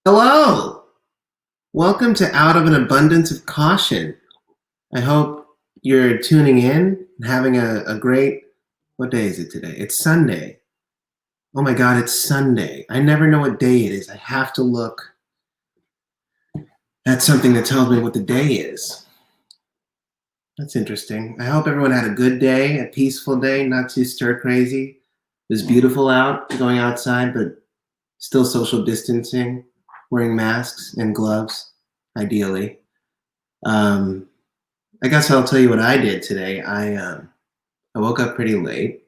Hello! Welcome to Out of an Abundance of Caution. I hope you're tuning in and having a great, what day is it today? It's Sunday. Oh my God, it's Sunday. I never know what day it is. I have to look at something that tells me what the day is. That's interesting. I hope everyone had a good day, a peaceful day, not too stir crazy. It was beautiful out, going outside, but still social distancing, wearing masks and gloves, ideally. I guess I'll tell you what I did today. I woke up pretty late.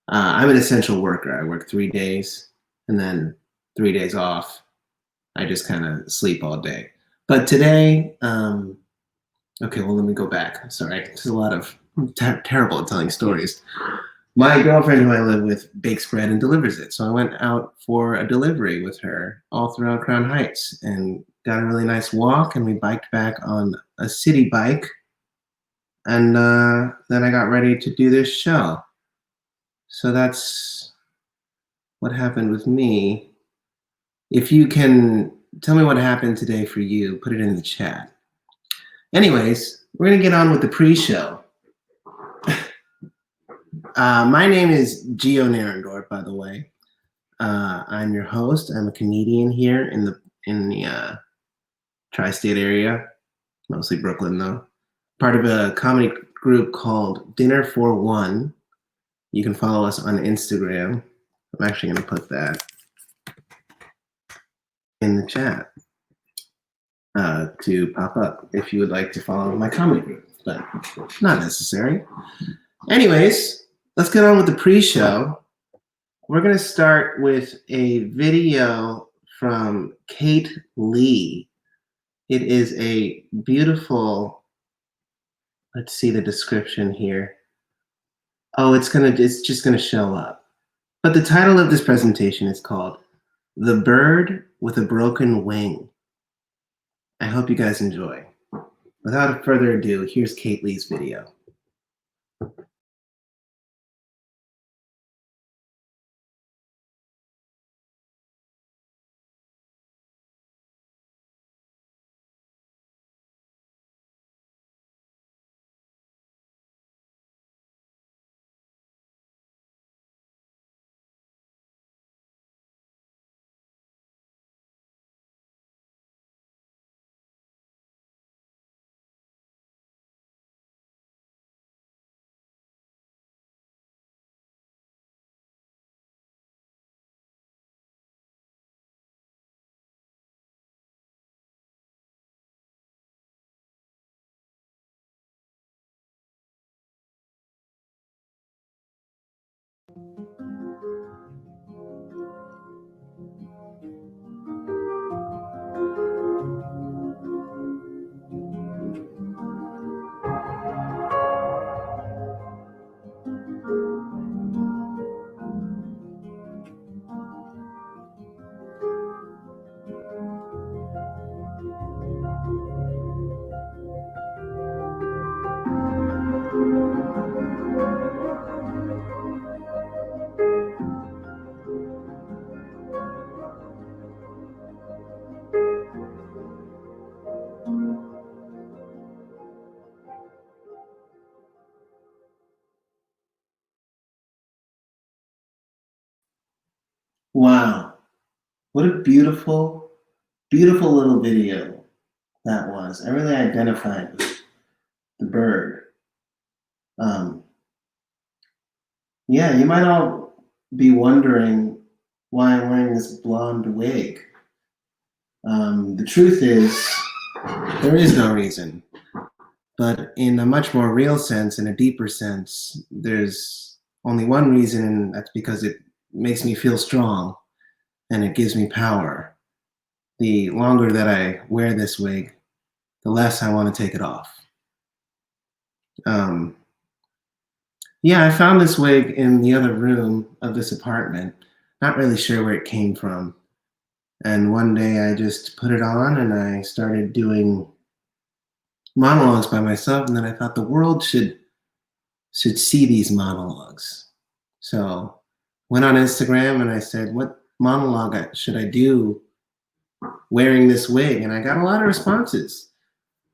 I'm an essential worker. I work 3 days and then 3 days off. I just kind of sleep all day. But today, okay, well, let me go back. Sorry, there's a lot of terrible at telling stories. My girlfriend, who I live with, bakes bread and delivers it. So I went out for a delivery with her all throughout Crown Heights and got a really nice walk. And we biked back on a city bike. And then I got ready to do this show. So that's what happened with me. If you can tell me what happened today for you, put it in the chat. Anyways, we're going to get on with the pre-show. My name is Gio Naraandorp, by the way. I'm your host. I'm a comedian here in the tri-state area, mostly Brooklyn, though. Part of a comedy group called Dinner for One. You can follow us on Instagram. I'm actually going to put that in the chat to pop up if you would like to follow my comedy group, but not necessary. Anyways, let's get on with the pre-show. We're going to start with a video from Kate Lee. It is a beautiful, let's see the description here. Oh, it's just gonna show up. But the title of this presentation is called The Bird with a Broken Wing. I hope you guys enjoy. Without further ado, here's Kate Lee's video. Wow, what a beautiful, beautiful little video that was. I really identified with the bird. Yeah, you might all be wondering why I'm wearing this blonde wig. The truth is, there is no reason. But in a much more real sense, in a deeper sense, there's only one reason, and that's because it makes me feel strong and it gives me power. The longer that I wear this wig, the less I want to take it off. Yeah, I found this wig in the other room of this apartment. Not really sure where it came from. And one day I just put it on and I started doing monologues by myself. And then I thought the world should see these monologues. So went on Instagram and I said, what monologue should I do wearing this wig, and I got a lot of responses.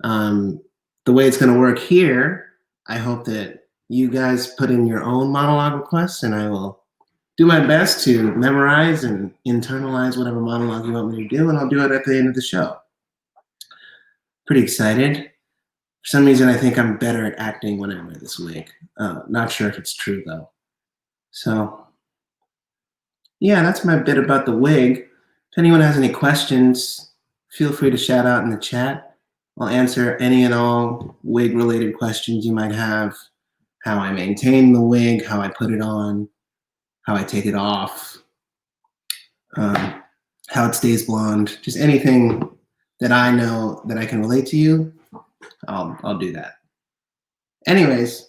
The way it's going to work here, I hope that you guys put in your own monologue requests, and I will do my best to memorize and internalize whatever monologue you want me to do, and I'll do it at the end of the show. Pretty excited. For some reason, I think I'm better at acting when I wear this wig. Not sure if it's true, though. So, yeah, that's my bit about the wig. If anyone has any questions, feel free to shout out in the chat. I'll answer any and all wig-related questions you might have. How I maintain the wig, how I put it on, how I take it off, how it stays blonde. Just anything that I know that I can relate to you, I'll do that. Anyways,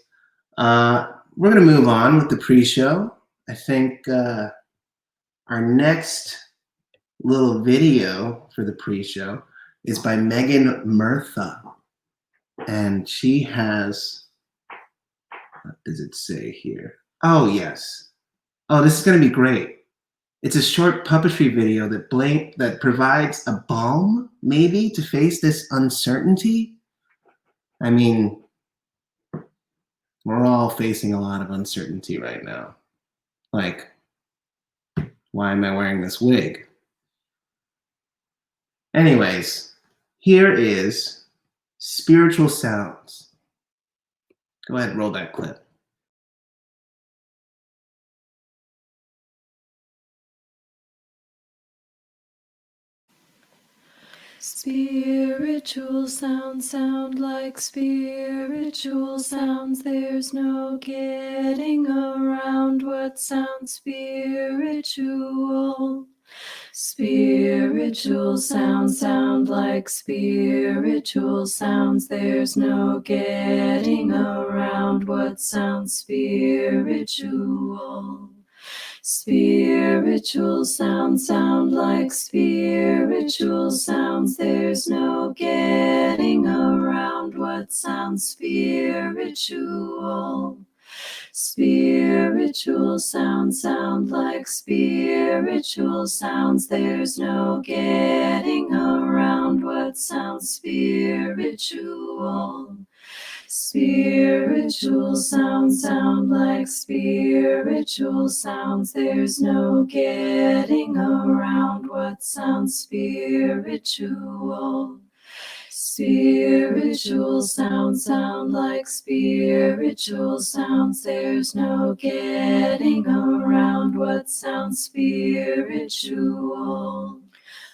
we're gonna move on with the pre-show. I think our next little video for the pre-show is by Murtha, and she has, what does it say here? Oh yes. Oh, this is gonna be great. It's a short puppetry video that provides a balm, maybe, to face this uncertainty. I mean, we're all facing a lot of uncertainty right now. Like, why am I wearing this wig? Anyways, here is Spiritual Sounds. Go ahead and roll that clip. Spiritual sounds sound like spiritual sounds. There's no getting around what sounds spiritual. Spiritual sounds sound like spiritual sounds. There's no getting around what sounds spiritual. Spiritual sounds sound like spiritual sounds. There's no getting around what sounds spiritual. Spiritual sounds sound like spiritual sounds. There's no getting around what sounds spiritual. Spiritual sounds sound like spiritual sounds. There's no getting around what sounds spiritual. Spiritual sounds sound like spiritual sounds. There's no getting around what sounds spiritual.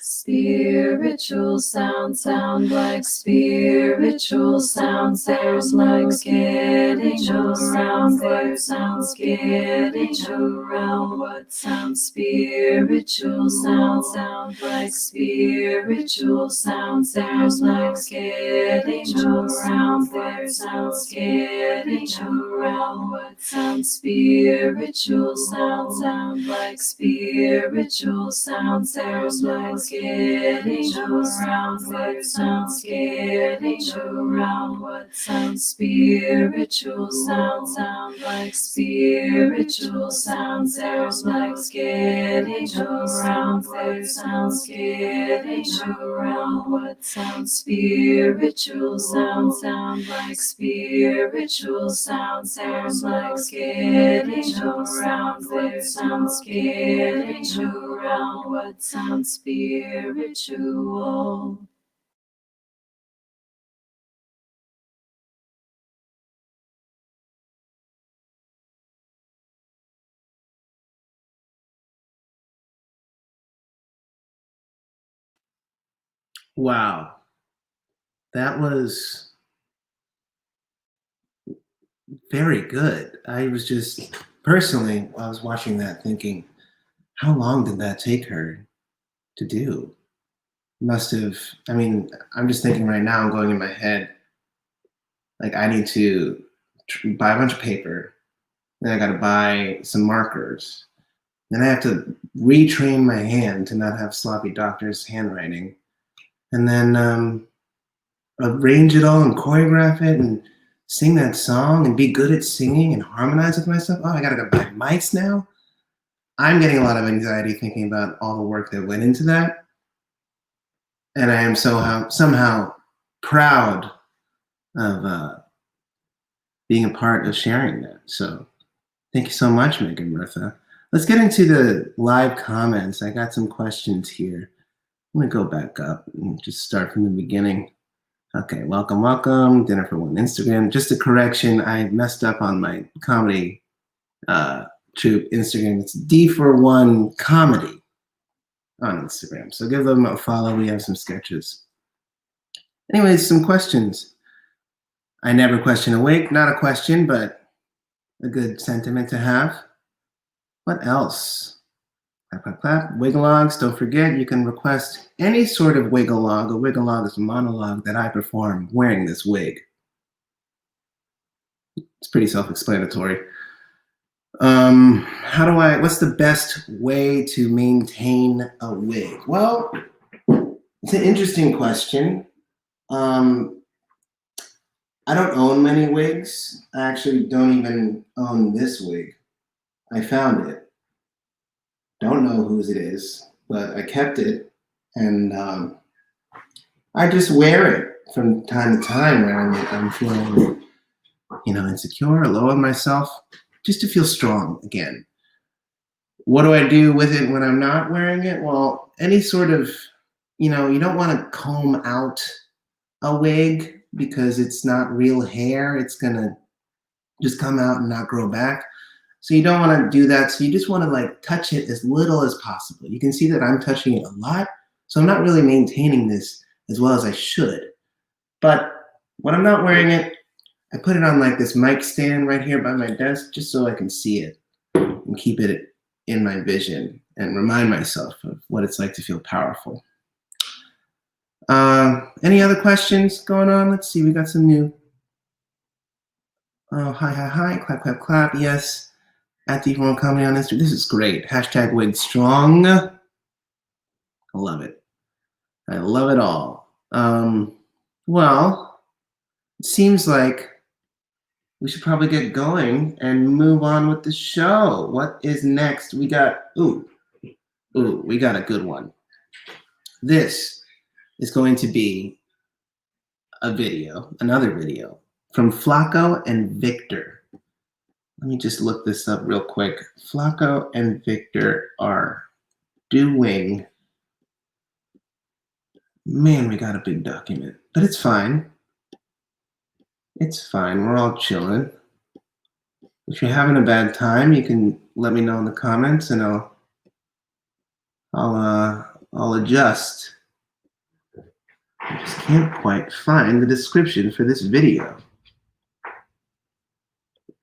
Spiritual sounds sound like spiritual sounds. There's no getting around what sounds getting around what sounds spiritual sounds sound like spiritual sounds. There's no getting around what sounds getting around what sounds spiritual sounds sound like spiritual sounds. There's no getting around what sounds getting around what sounds spiritual sounds sound like spiritual sounds. There's no getting around what sounds getting around what sounds spiritual sounds sound like spiritual sounds. There's no getting around what sounds getting around what sounds spiritual. Wow. That was very good. I was just, personally, I was watching that thinking, how long did that take her to do? Must have, I mean, I'm just thinking right now, I'm going in my head, like I need to buy a bunch of paper, then I gotta buy some markers, then I have to retrain my hand to not have sloppy doctor's handwriting, and then arrange it all and choreograph it and sing that song and be good at singing and harmonize with myself. Oh, I gotta go buy mics now. I'm getting a lot of anxiety thinking about all the work that went into that. and I am somehow proud of being a part of sharing that. So thank you so much, Megan Murtha. Let's get into the live comments. I got some questions here. I'm gonna go back up and just start from the beginning. Okay, welcome. Dinner for One Instagram. Just a correction, I messed up on my comedy troupe Instagram. It's D for One Comedy on Instagram. So give them a follow. We have some sketches. Anyways, some questions. I never question awake. Not a question, but a good sentiment to have. What else? Clap, clap, clap. Wigalogs, don't forget, you can request any sort of wigalog. A wigalog is a monologue that I perform wearing this wig. It's pretty self-explanatory. What's the best way to maintain a wig? Well, it's an interesting question. I don't own many wigs. I actually don't even own this wig. I found it. Don't know whose it is, but I kept it, and I just wear it from time to time when I'm feeling, insecure or low on myself, just to feel strong again. What do I do with it when I'm not wearing it? Well, any sort of, you don't want to comb out a wig because it's not real hair. It's gonna just come out and not grow back. So you don't want to do that. So you just want to touch it as little as possible. You can see that I'm touching it a lot. So I'm not really maintaining this as well as I should. But when I'm not wearing it, I put it on this mic stand right here by my desk just so I can see it and keep it in my vision and remind myself of what it's like to feel powerful. Any other questions going on? Let's see, we got some new. Oh, hi, clap, clap, clap. Yes. At D4 Comedy on Instagram. This is great. Hashtag wig strong. I love it. I love it all. Well, it seems like we should probably get going and move on with the show. What is next? We got, we got a good one. This is going to be another video from Flako and Victor. Let me just look this up real quick. Flako and Victor are doing, man, we got a big document, but it's fine. It's fine, we're all chilling. If you're having a bad time, you can let me know in the comments and I'll adjust. I just can't quite find the description for this video.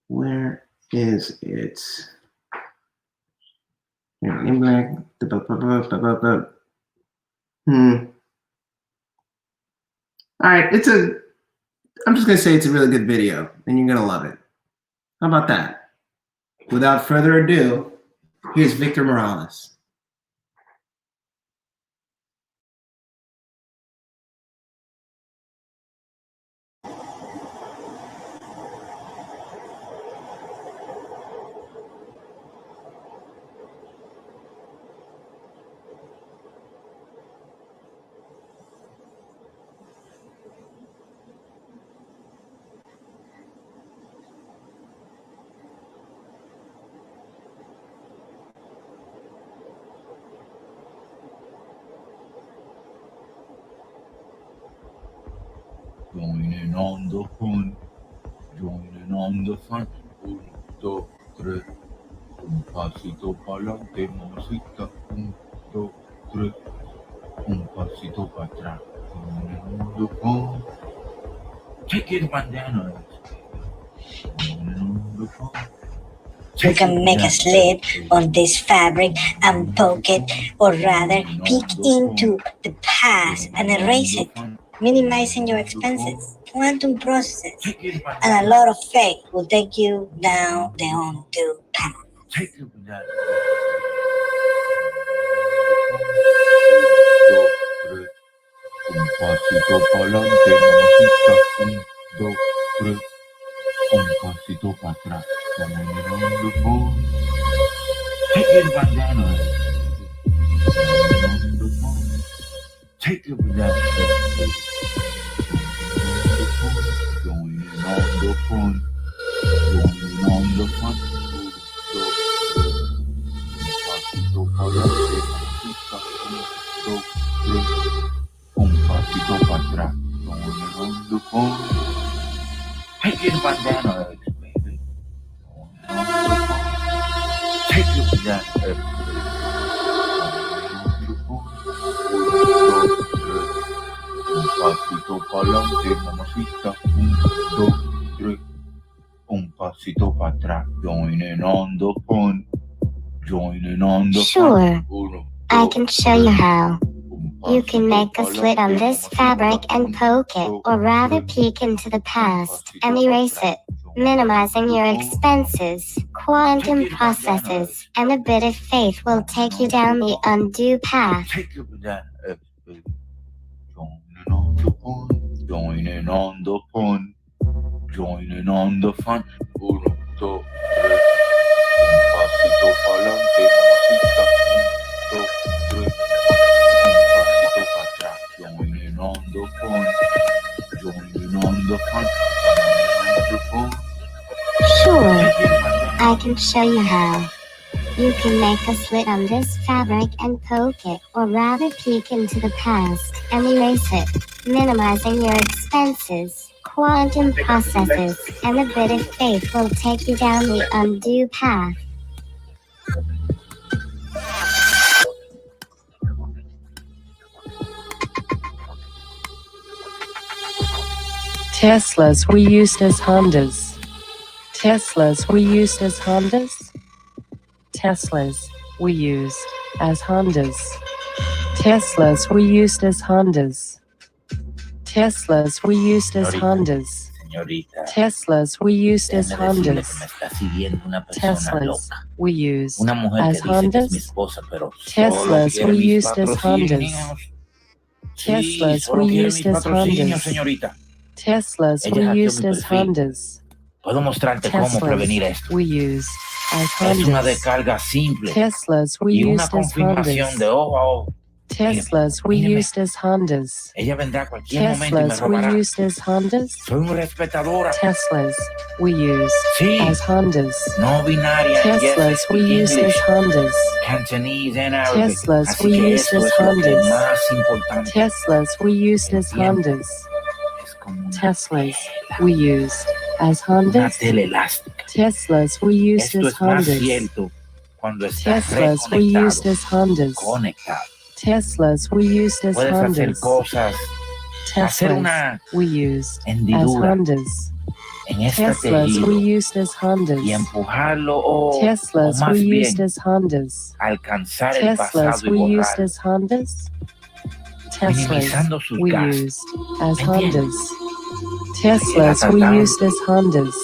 Where is it? In black. All right, I'm just gonna say it's a really good video and you're gonna love it. How about that? Without further ado, here's Victor Morales. Joining on the fun, joining on the fun. 1, 2, 3. Un pasito pa'lante, mosita. 1, 2, 3. Un pasito para atrás. Joining on the fun. Take it, bandana. Joining on the fun. You can make a slit on this fabric and poke it, or rather peek into the past and erase it, minimizing your expenses. Quantum processes and a lot of faith will take you down the undo path. Take it, bandana. Un pasito pa'lante, mosita. 1, 2, 3. Un pasito para atrás. Joining on the fun. Take it, bandana. Take it with that. Join in on the fun. Join in on the fun. Un pasito para adelante, un pasito para atrás. Join in on the fun. Take it bandana, baby. Join in on the fun. Take it with that. Un pasito para adelante, mamacita. 1, 2, 3. Un pasito para atrás. Joining on the fun. Joining on the Sure. fun. I can show you how. You can make a slit on this fabric and poke it, or rather peek into the past and erase it, minimizing your expenses. Quantum processes and a bit of faith will take you down the undue path. Take it with that. Joining on the fun. Joining on the fun. Joining on the fun. 1, 2, 3. Un pasito para adelante, mamacita. 1, 2, 3. Un pasito para atrás. Joining on the fun. Joining on the fun. Sure, I can show you how. You can make a slit on this fabric and poke it, or rather peek into the past and erase it, minimizing your expenses. Quantum processes and a bit of faith will take you down the undue path. Teslas were used as Hondas. Teslas were used as Hondas. Teslas were used as Hondas. Teslas were used as Hondas. Teslas were used as Hondas. Señorita, Teslas were used as déjeme decirle que Hondas. me está siguiendo una persona Teslas loca. were used Una mujer as que dice que es mi Hondas. esposa, pero solo Teslas quiere were mis used as patrocinios. Hondas. Sí, Teslas solo were quiere used mis as patrocinios, Hondas. señorita. Teslas Ella were hackeó used mi as perfil. Hondas. Puedo mostrarte cómo prevenir Teslas esto. were used as Es una Hondas. descarga simple Teslas were y una used as confirmación de Hondas. ojo a ojo. Teslas were Míreme. used as Hondas. Ella vendrá a cualquier momento y me Teslas were robará. used as Hondas. Soy una respetadora. Teslas were used Sí, as Hondas. no binaria. Teslas Yes, were used as English, Hondas. Cantonese and Arabic. Teslas Así were que used esto as es lo que Hondas. más importante. Teslas were used El as tiempo Hondas. es como una Teslas tela, were used as una Hondas. tela elástica. Teslas were used Esto as es más Hondas. cierto cuando estás Teslas were used reconectado, as Hondas. conectado. Teslas were used as Puedes hacer Hondas. cosas, hacer Teslas una were used as hendidura Hondas. en este Teslas were tejido used as Hondas. y empujarlo o Teslas más were bien used as Hondas. alcanzar el Teslas pasado y were used borrarlo, as Hondas. Teslas minimizando sus were gastos. used as ¿Me entiendes? Hondas. Teslas were used as Hondas.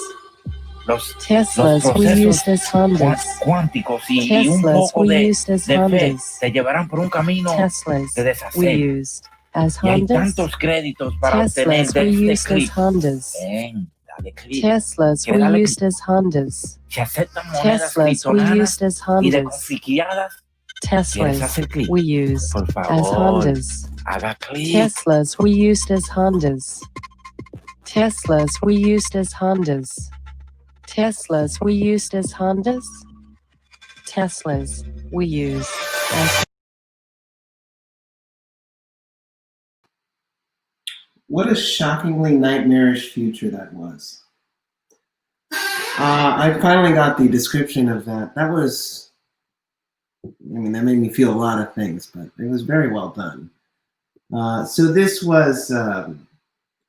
Los Teslas were procesos used as Hondas. cuánticos y un Teslas poco were de used as fe Hondas. te llevarán por un camino Teslas de were deshacer. used as Y hay Hondas. tantos créditos para obtener Teslas de were este used as clip. Hondas. Ven, dale clic. Teslas ¿Quieres were darle used as Hondas. Se aceptan monedas Teslas were criptonanas used as y de Hondas. confiadas. ¿Quieres Teslas hacer clic? were used Por as favor, Hondas. haga clic. Teslas were used as Hondas. Teslas were used as Hondas. Teslas were used as Hondas. Teslas were used as What a shockingly nightmarish future that was. I finally got the description of that. That was, that made me feel a lot of things, but it was very well done. So this was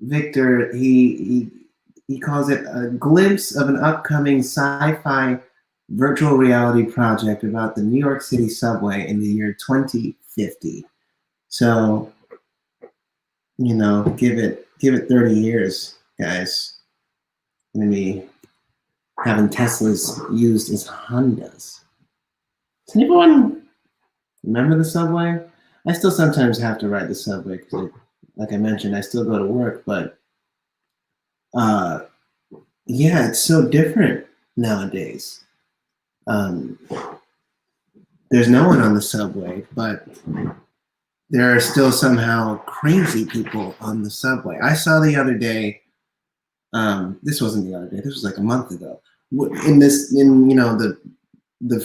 Victor. He calls it a glimpse of an upcoming sci-fi virtual reality project about the New York City subway in the year 2050. So, give it 30 years, guys. I'm gonna be having Teslas used as Hondas. Does anyone remember the subway? I still sometimes have to ride the subway because, like I mentioned, I still go to work, but yeah, it's so different nowadays. There's no one on the subway, but there are still somehow crazy people on the subway. I saw the other day, this wasn't the other day, this was like a month ago, in the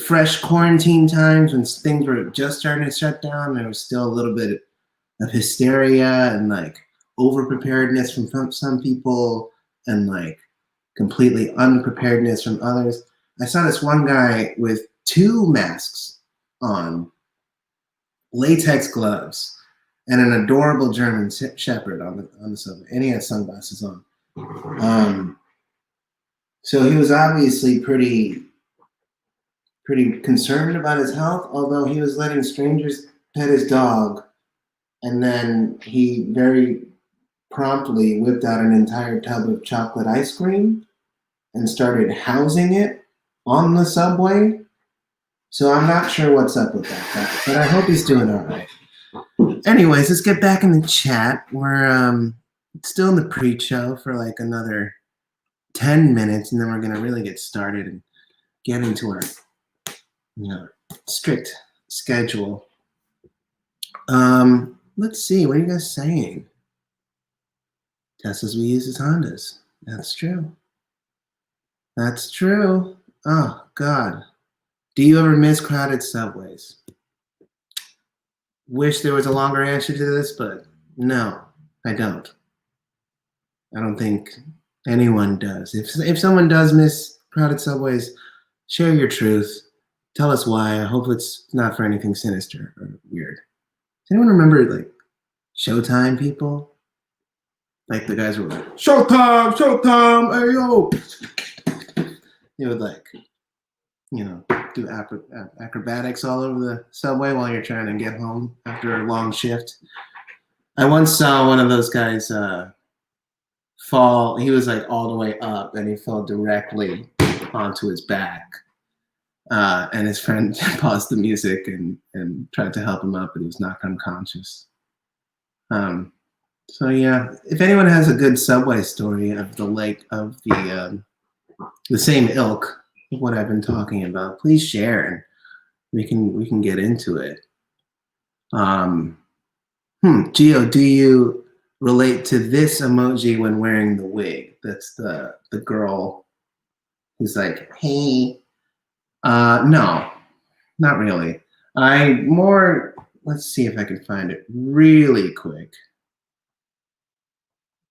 fresh quarantine times when things were just starting to shut down, there was still a little bit of hysteria and like over-preparedness from some people and like completely unpreparedness from others. I saw this one guy with 2 masks on, latex gloves, and an adorable German Shepherd on the subway, and he had sunglasses on. So he was obviously pretty concerned about his health, although he was letting strangers pet his dog, and then he very promptly whipped out an entire tub of chocolate ice cream and started housing it on the subway. So I'm not sure what's up with that guy, but I hope he's doing all right. Anyways, let's get back in the chat. We're still in the pre-show for like another 10 minutes, and then we're gonna really get started and get into our strict schedule. Let's see, what are you guys saying? Teslas we use as Hondas. That's true. That's true. Oh God. Do you ever miss crowded subways? Wish there was a longer answer to this, but no, I don't. I don't think anyone does. If someone does miss crowded subways, share your truth. Tell us why. I hope it's not for anything sinister or weird. Does anyone remember like Showtime people? Like the guys were like, Showtime, Showtime, hey yo. They would like, do acrobatics all over the subway while you're trying to get home after a long shift. I once saw one of those guys fall. He was like all the way up and he fell directly onto his back. And his friend paused the music and tried to help him up, but he was knocked unconscious. So yeah, if anyone has a good subway story of the same ilk of what I've been talking about, please share and we can get into it. Gio, do you relate to this emoji when wearing the wig? That's the girl who's like, hey. No, not really. Let's see if I can find it really quick.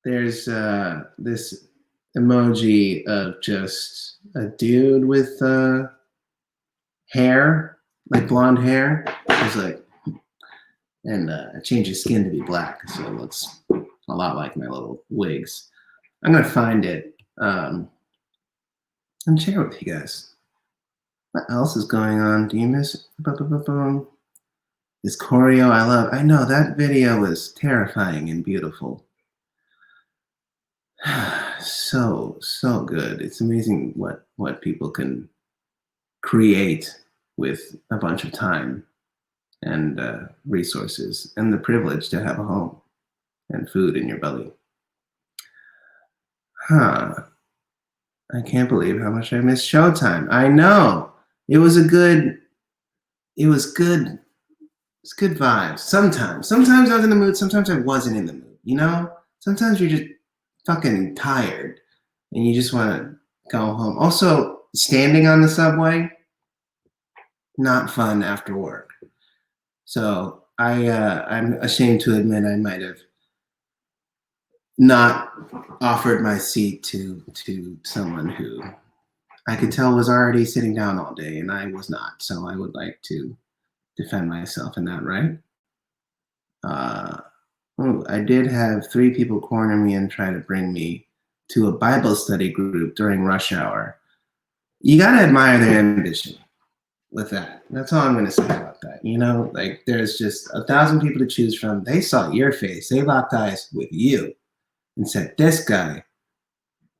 There's this emoji of just a dude with hair, like blonde hair. He's like, and I changed his skin to be black, so it looks a lot like my little wigs. I'm gonna find it and share it with you guys. What else is going on? Do you miss it? This choreo I love. I know that video was terrifying and beautiful. So good. It's amazing what people can create with a bunch of time and resources and the privilege to have a home and food in your belly. I can't believe how much I missed Showtime. I know. It was good. It's good vibes. Sometimes I was in the mood. Sometimes I wasn't in the mood. Sometimes you're just fucking tired and you just want to go home. Also, standing on the subway, not fun after work. So I'm ashamed to admit I might have not offered my seat to someone who I could tell was already sitting down all day, and I was not. So I would like to defend myself in that, right? I did have 3 people corner me and try to bring me to a Bible study group during rush hour. You gotta admire their ambition with that. That's all I'm gonna say about that. Like there's just 1,000 people to choose from. They saw your face. They locked eyes with you and said, this guy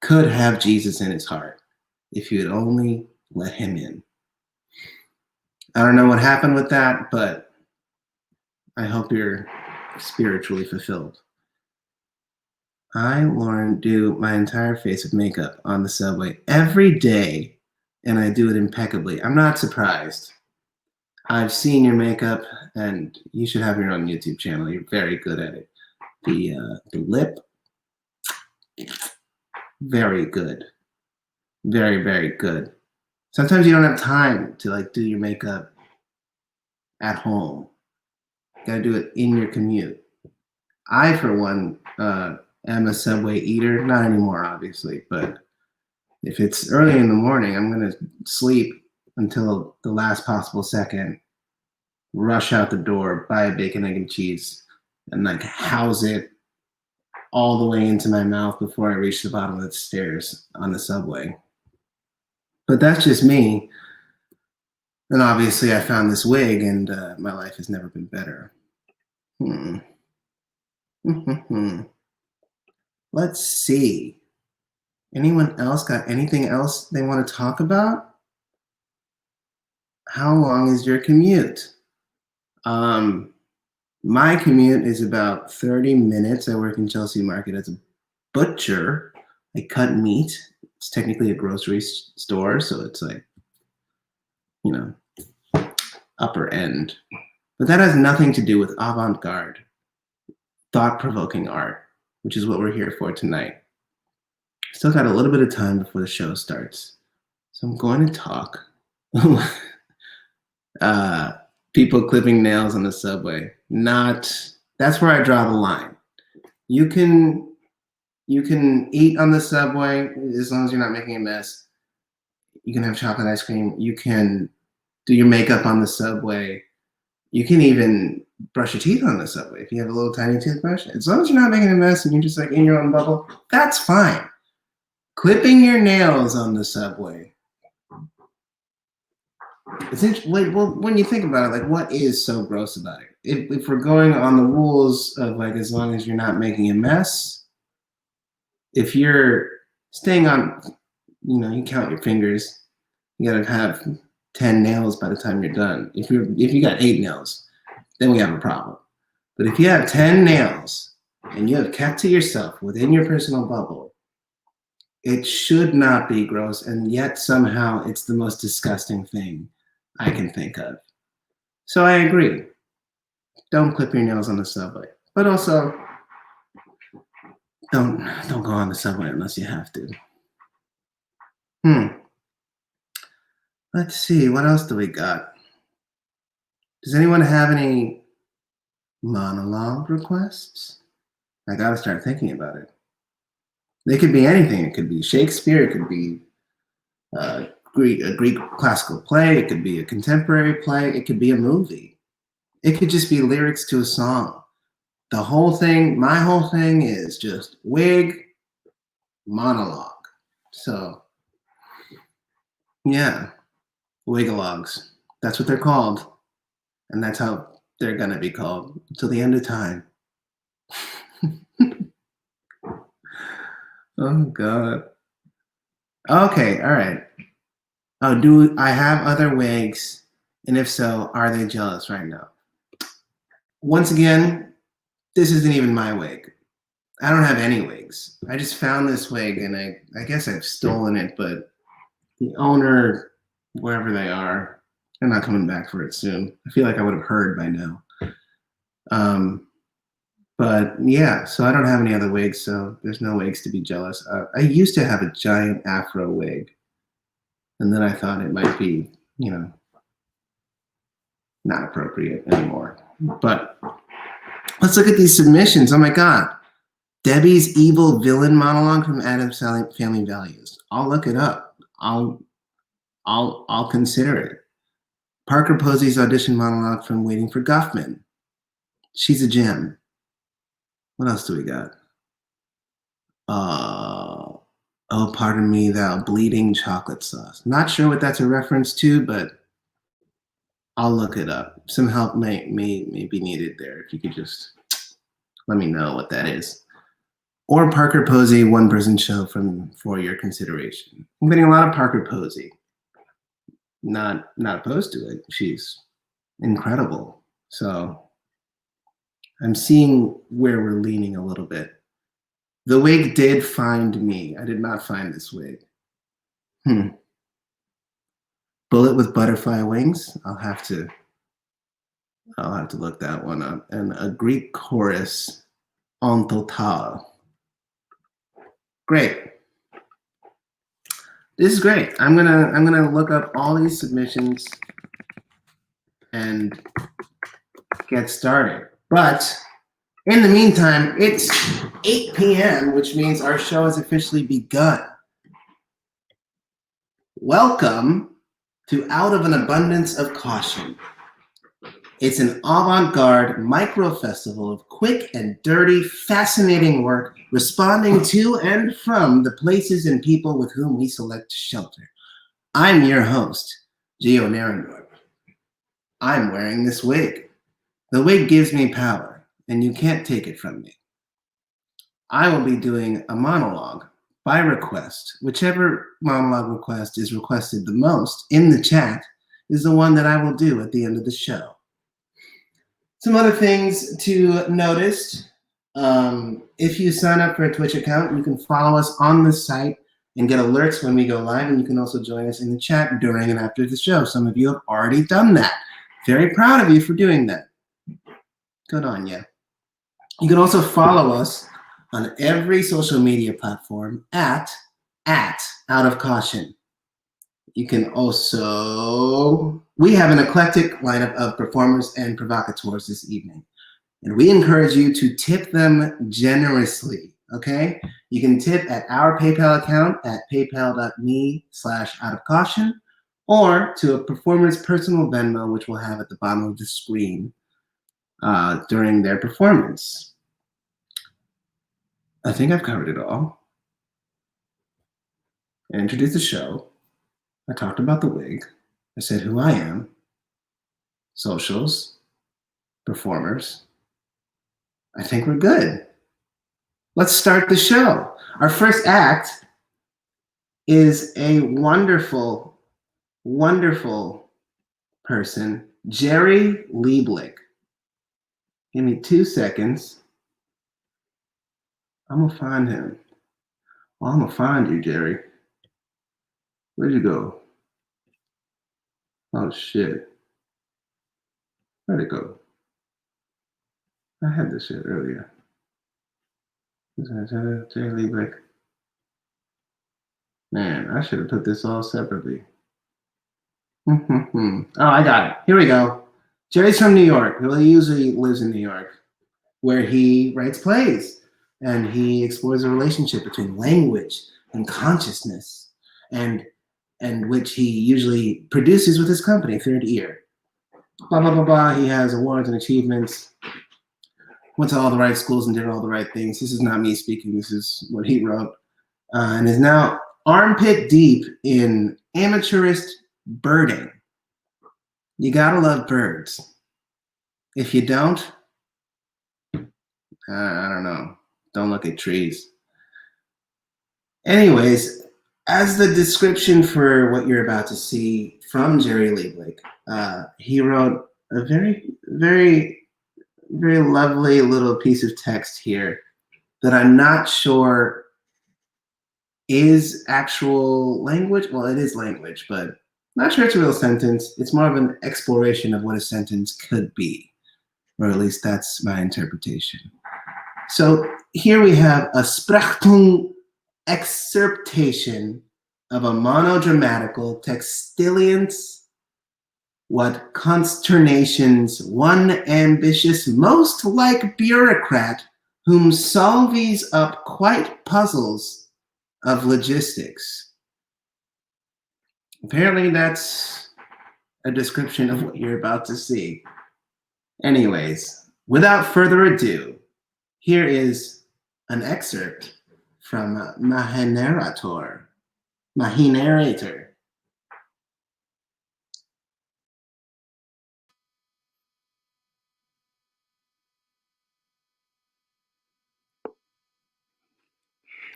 could have Jesus in his heart if you had only let him in. I don't know what happened with that, but I hope you're spiritually fulfilled. I, Lauren, do my entire face of makeup on the subway every day, and I do it impeccably. I'm not surprised. I've seen your makeup, and you should have your own YouTube channel. You're very good at it. The lip, very good. Very, very good. Sometimes you don't have time to like do your makeup at home. You gotta do it in your commute. I, for one, am a Subway eater. Not anymore, obviously, but if it's early in the morning, I'm gonna sleep until the last possible second, rush out the door, buy a bacon, egg, and cheese, and like house it all the way into my mouth before I reach the bottom of the stairs on the subway. But that's just me. And obviously I found this wig, and my life has never been better. Let's see. Anyone else got anything else they want to talk about? How long is your commute? My commute is about 30 minutes. I work in Chelsea Market as a butcher. I cut meat. It's technically a grocery store, so it's like, you know, upper end. But that has nothing to do with avant-garde, thought-provoking art, which is what we're here for tonight. Still got a little bit of time before the show starts, so I'm going to talk. People clipping nails on the subway. That's where I draw the line. You can eat on the subway as long as you're not making a mess. You can have chocolate ice cream. You can do your makeup on the subway. You can even brush your teeth on the subway if you have a little tiny toothbrush. As long as you're not making a mess and you're just like in your own bubble, that's fine. Clipping your nails on the subway. Well, when you think about it, like, what is so gross about it? If we're going on the rules of like, as long as you're not making a mess, if you're staying on, you know, you count your fingers, you gotta have 10 nails by the time you're done. If you got 8 nails, then we have a problem. But if you have 10 nails and you have kept to yourself within your personal bubble, it should not be gross, and yet somehow it's the most disgusting thing I can think of. So I agree. Don't clip your nails on the subway. But also, don't go on the subway unless you have to. Let's see, what else do we got? Does anyone have any monologue requests? I gotta start thinking about it. They could be anything. It could be Shakespeare, it could be a Greek classical play, it could be a contemporary play, it could be a movie. It could just be lyrics to a song. The whole thing, my whole thing is just wig, monologue. So, yeah, wigalogs. That's what they're called. And that's how they're gonna be called until the end of time. Oh, God. Okay, all right. Oh, do I have other wigs? And if so, are they jealous right now? Once again, this isn't even my wig. I don't have any wigs. I just found this wig, and I guess I've stolen it, but the owner, wherever they are, they're not coming back for it soon. I feel like I would have heard by now. But yeah, so I don't have any other wigs, so there's no wigs to be jealous of. I used to have a giant afro wig, and then I thought it might be, you know, not appropriate anymore. But let's look at these submissions. Oh my God. Debbie's evil villain monologue from Adam's Family Values. I'll look it up. I'll consider it. Parker Posey's audition monologue from Waiting for Guffman. She's a gem. What else do we got? Oh, pardon me, thou bleeding chocolate sauce. Not sure what that's a reference to, but I'll look it up. Some help may be needed there. If you could just let me know what that is. Or Parker Posey, one-person show for your consideration. I'm getting a lot of Parker Posey. Not opposed to it. She's incredible. So I'm seeing where we're leaning a little bit. The wig did find me. I did not find this wig. Bullet with butterfly wings. I'll have to I'll have to look that one up. And a Greek chorus en total. Great. This is great. I'm gonna look up all these submissions and get started. But in the meantime, it's 8 p.m., which means our show has officially begun. Welcome to Out of an Abundance of Caution. It's an avant-garde microfestival of quick and dirty, fascinating work responding to and from the places and people with whom we select to shelter. I'm your host, Gio Naraandorp. I'm wearing this wig. The wig gives me power, and you can't take it from me. I will be doing a monologue by request. Whichever monologue request is requested the most in the chat is the one that I will do at the end of the show. Some other things to notice. If you sign up for a Twitch account, you can follow us on the site and get alerts when we go live, and you can also join us in the chat during and after the show. Some of you have already done that. Very proud of you for doing that. Good on you. You can also follow us on every social media platform at Out of Caution. You can also, we have an eclectic lineup of performers and provocateurs this evening, and we encourage you to tip them generously, okay? You can tip at our PayPal account at paypal.me/outofcaution, or to a performer's personal Venmo, which we'll have at the bottom of the screen during their performance. I think I've covered it all. I introduced the show. I talked about the wig. I said who I am, socials, performers. I think we're good. Let's start the show. Our first act is a wonderful, wonderful person, Jerry Leiblich. Give me 2 seconds. I'm gonna find him. Well, I'm gonna find you, Jerry. Where'd you go? Oh shit. Where'd it go? I had this shit earlier. Jerry Leiblich. Man, I should have put this all separately. Oh, I got it. Here we go. Jerry's from New York. Well, he usually lives in New York, where he writes plays and he explores the relationship between language and consciousness, and which he usually produces with his company, Third Ear. Blah, blah, blah, blah. He has awards and achievements, went to all the right schools and did all the right things. This is not me speaking. This is what he wrote. And is now armpit deep in amateurist birding. You gotta love birds. If you don't, I don't know. Don't look at trees. Anyways, as the description for what you're about to see from Jerry Leiblich, he wrote a very, very, very lovely little piece of text here that I'm not sure is actual language. Well, it is language, but I'm not sure it's a real sentence. It's more of an exploration of what a sentence could be, or at least that's my interpretation. So here we have a Sprachtung excerptation of a monodramatical textilience, what consternations one ambitious, most like bureaucrat, whom solves up quite puzzles of logistics. Apparently that's a description of what you're about to see. Anyways, without further ado, here is an excerpt from Mahinerator.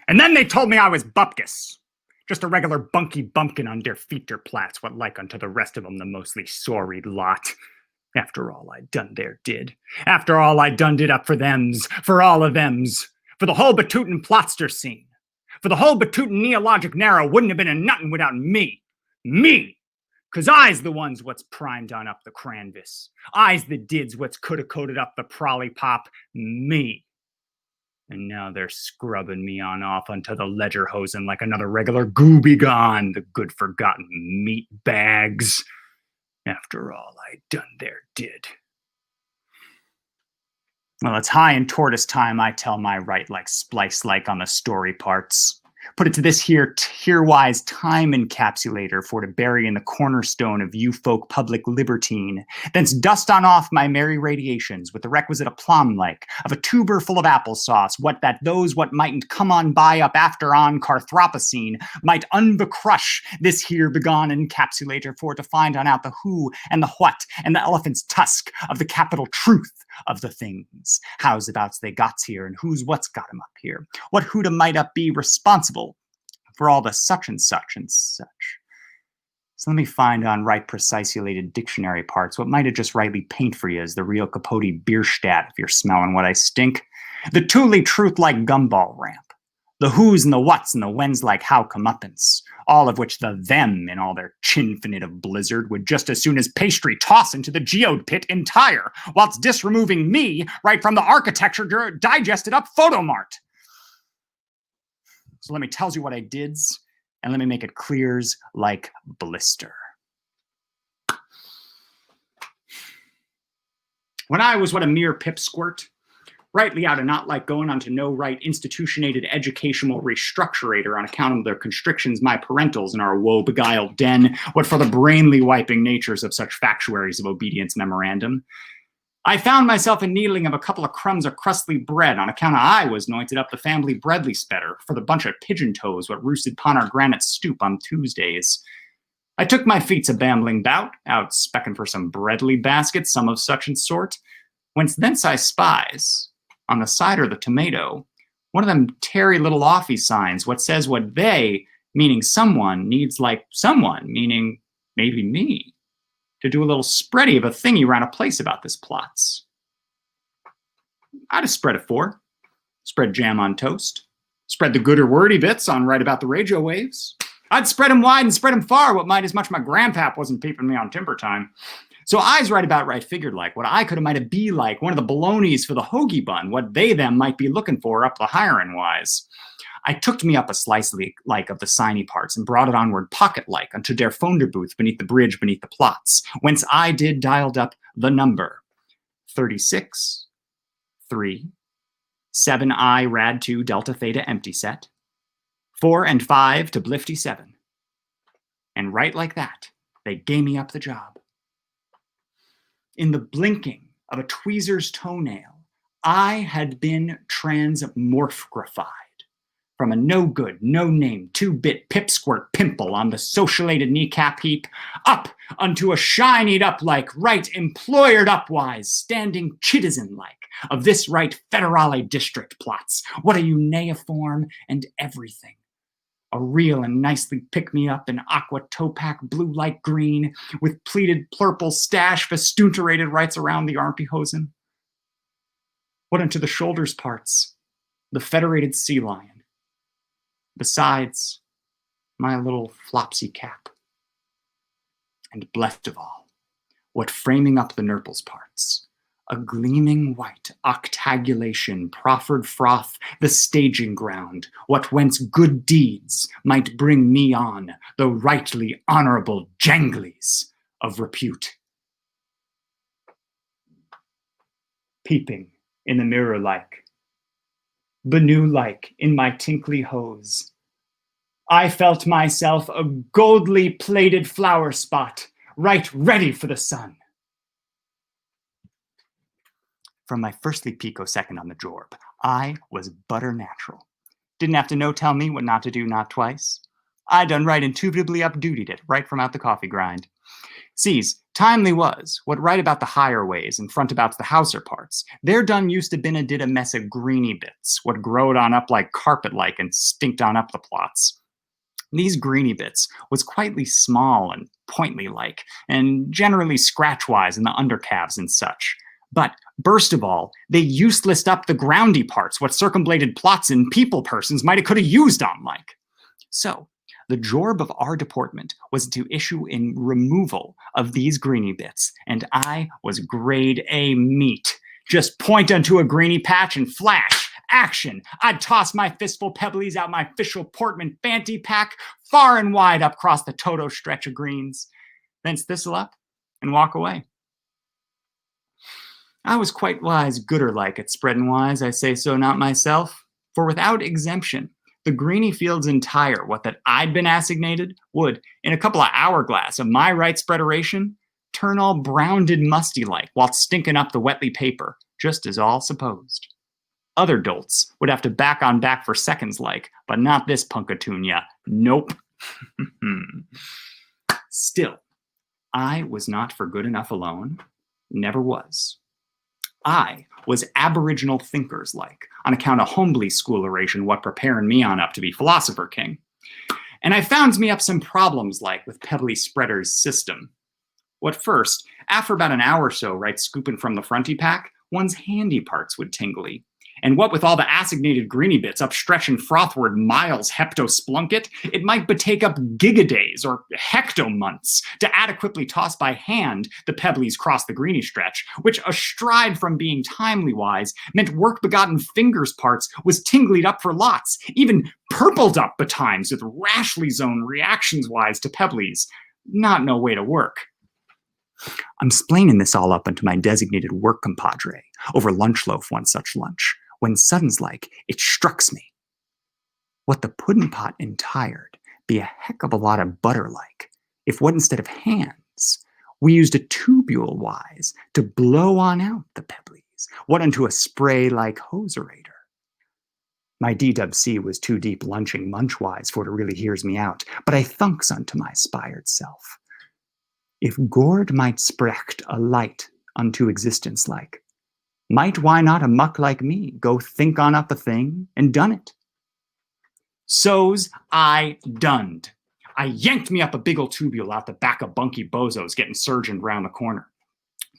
And then they told me I was bupkis. Just a regular bunky bumpkin on der Featureplatz, what like unto the rest of them the mostly sorry lot. After all I done there did. After all I done did up for thems, for all of thems, for the whole Batuten Plotster scene. For the whole Batuten Neologic Narrow wouldn't have been a nuttin' without me. Me! 'Cause I's the ones what's primed on up the canvas. I's the dids what's coulda coated up the prolly pop, me. And now they're scrubbing me on off onto the ledger hosen like another regular gooby gone, the good forgotten meat bags. After all I done there did. Well, it's high and tortoise time I tell my right like splice like on the story parts. Put it to this here-wise time encapsulator for to bury in the cornerstone of you folk public libertine. Thence dust on off my merry radiations with the requisite aplomb like of a tuber full of applesauce, what that those what mightn't come on by up after on Carthropocene might unbecrush this here begone encapsulator for to find on out the who and the what and the elephant's tusk of the capital truth of the things. How's abouts they got here and who's what's got 'em up here. What who'da might up be responsible for all the such and such and such. So let me find on right precisulated dictionary parts what might have just rightly paint for you as the real Capote Bierstadt if you're smelling what I stink. The Thule truth like gumball ramp. The who's and the what's and the when's like how comeuppance. All of which the them in all their chinfinite of blizzard would just as soon as pastry toss into the geode pit entire, whilst disremoving me right from the architecture digested up photomart. So let me tells you what I dids, and let me make it clears like blister. When I was what a mere pipsquirt, rightly out of not like going on to no right institutionated educational restructurator on account of their constrictions my parentals in our woe-beguiled den, what for the brainly wiping natures of such factuaries of obedience memorandum, I found myself in needling of a couple of crumbs of crustly bread on account of I was anointed up the family breadly spetter for the bunch of pigeon toes what roosted upon our granite stoop on Tuesdays. I took my feet's a bambling bout, out specking for some breadly baskets, some of such and sort, whence thence I spies, on the cider of the tomato, one of them tarry little offy signs, what says what they, meaning someone, needs like someone, meaning maybe me, to do a little spready of a thingy round a place about this plots. I'd have spread it for. Spread jam on toast. Spread the gooder wordy bits on right about the radio waves. I'd spread 'em wide and spread 'em far, what might as much my grandpap wasn't peeping me on timber time. So I's right about right figured like, what I could have might have be like, one of the balonies for the hoagie bun, what they them might be looking for up the hiring wise. I took me up a slice like of the signy parts and brought it onward pocket-like unto der Fonder booth beneath the bridge beneath the plots, whence I did dialed up the number 36, 3, 7 I rad 2 delta theta empty set, 4 and 5 to blifty 7. And right like that, they gave me up the job. In the blinking of a tweezer's toenail, I had been transmorphified from a no-good, no-name, 2-bit pipsquirt pimple on the socialated kneecap heap, up unto a shinied-up like, right employered upwise, standing citizen-like of this right federale district plots. What a uneiform and everything. A real and nicely pick-me-up in aqua topac blue light green, with pleated purple stash festoonerated rights around the armpyhosen. What unto the shoulders parts? The federated sea lion. Besides, my little flopsy cap. And blessed of all, what framing up the nurples parts, a gleaming white octagulation proffered froth the staging ground, what whence good deeds might bring me on the rightly honorable janglies of repute. Peeping in the mirror like, Benu-like in my tinkly hose, I felt myself a goldly plated flower spot, right ready for the sun. From my firstly picosecond on the jorb, I was butter natural. Didn't have to tell me what not to do, not twice. I done right intuitively up-dutied it, right from out the coffee grind. Sees, timely was, what right about the higher ways and front about the houser parts, there done used to been a did a mess of greeny bits, what growed on up like carpet-like and stinked on up the plots. These greeny bits was quietly small and pointly-like, and generally scratch-wise in the undercalves and such. But, burst of all, they uselessed up the groundy parts, what circumambulated plots and people persons might have could have used on like. So, The job of our deportment was to issue in removal of these greenie bits, and I was grade A meat. Just point unto a greenie patch and flash. Action! I'd toss my fistful pebblies out my official Portman fanty pack, far and wide up across the Toto stretch of greens, then thistle up and walk away. I was quite wise gooder-like at spreadin' wise, I say so not myself, for without exemption, the greenie fields entire, what that I'd been assignated, would, in a couple of hourglass of my right spreaderation, turn all browned musty-like, while stinking up the wetly paper, just as all supposed. Other dolts would have to back on back for seconds like, but not this punkatunya. Nope. Still, I was not for good enough alone. Never was. I was aboriginal thinkers like, on account of humbly schooleration what preparing me on up to be philosopher king. And I founds me up some problems like with Pebbly Spreader's system. What first, after about an hour or so, right scooping from the fronty pack, one's handy parts would tingly. And what with all the assignated greenie bits upstretching frothward miles hepto-splunket, it might betake up gigadays or hecto-months to adequately toss by hand the pebblies cross the greenie stretch, which astride from being timely-wise meant work-begotten fingers parts was tinglied up for lots, even purpled up betimes with rashly zoned reactions-wise to pebblies. Not no way to work. I'm splaining this all up into my designated work compadre over lunch loaf one such lunch, when suddens like it strucks me. What the puddin' pot entired be a heck of a lot of butter like, if what instead of hands, we used a tubule wise to blow on out the pebblies, what unto a spray like hoserator. My DWC was too deep lunching munch-wise for it really hears me out, but I thunks unto my spired self. If Gord might sprecht a light unto existence like, might why not a muck like me go think on up a thing and done it? So's I dunned. I yanked me up a big ol' tubule out the back of Bunky Bozo's getting surgeoned round the corner.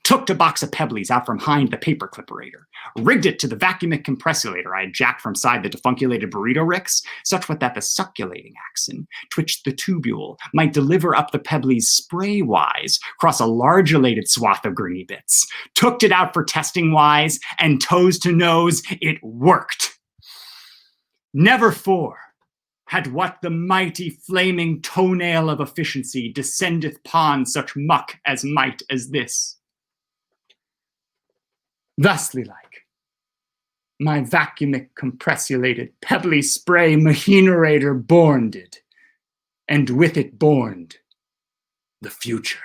Took the box of pebblies out from hind the paper clipperator. Rigged it to the vacuumic compressulator I had jacked from side the defunculated burrito ricks, such what that the succulating axon, twitched the tubule, might deliver up the pebblies spray-wise across a large-elated swath of greenie bits. Tooked it out for testing-wise, and toes to nose, it worked. Never fore had what the mighty flaming toenail of efficiency descendeth upon such muck as might as this. Thusly like, my vacuumic compressulated pebbly spray machinerator borned it, and with it borned the future.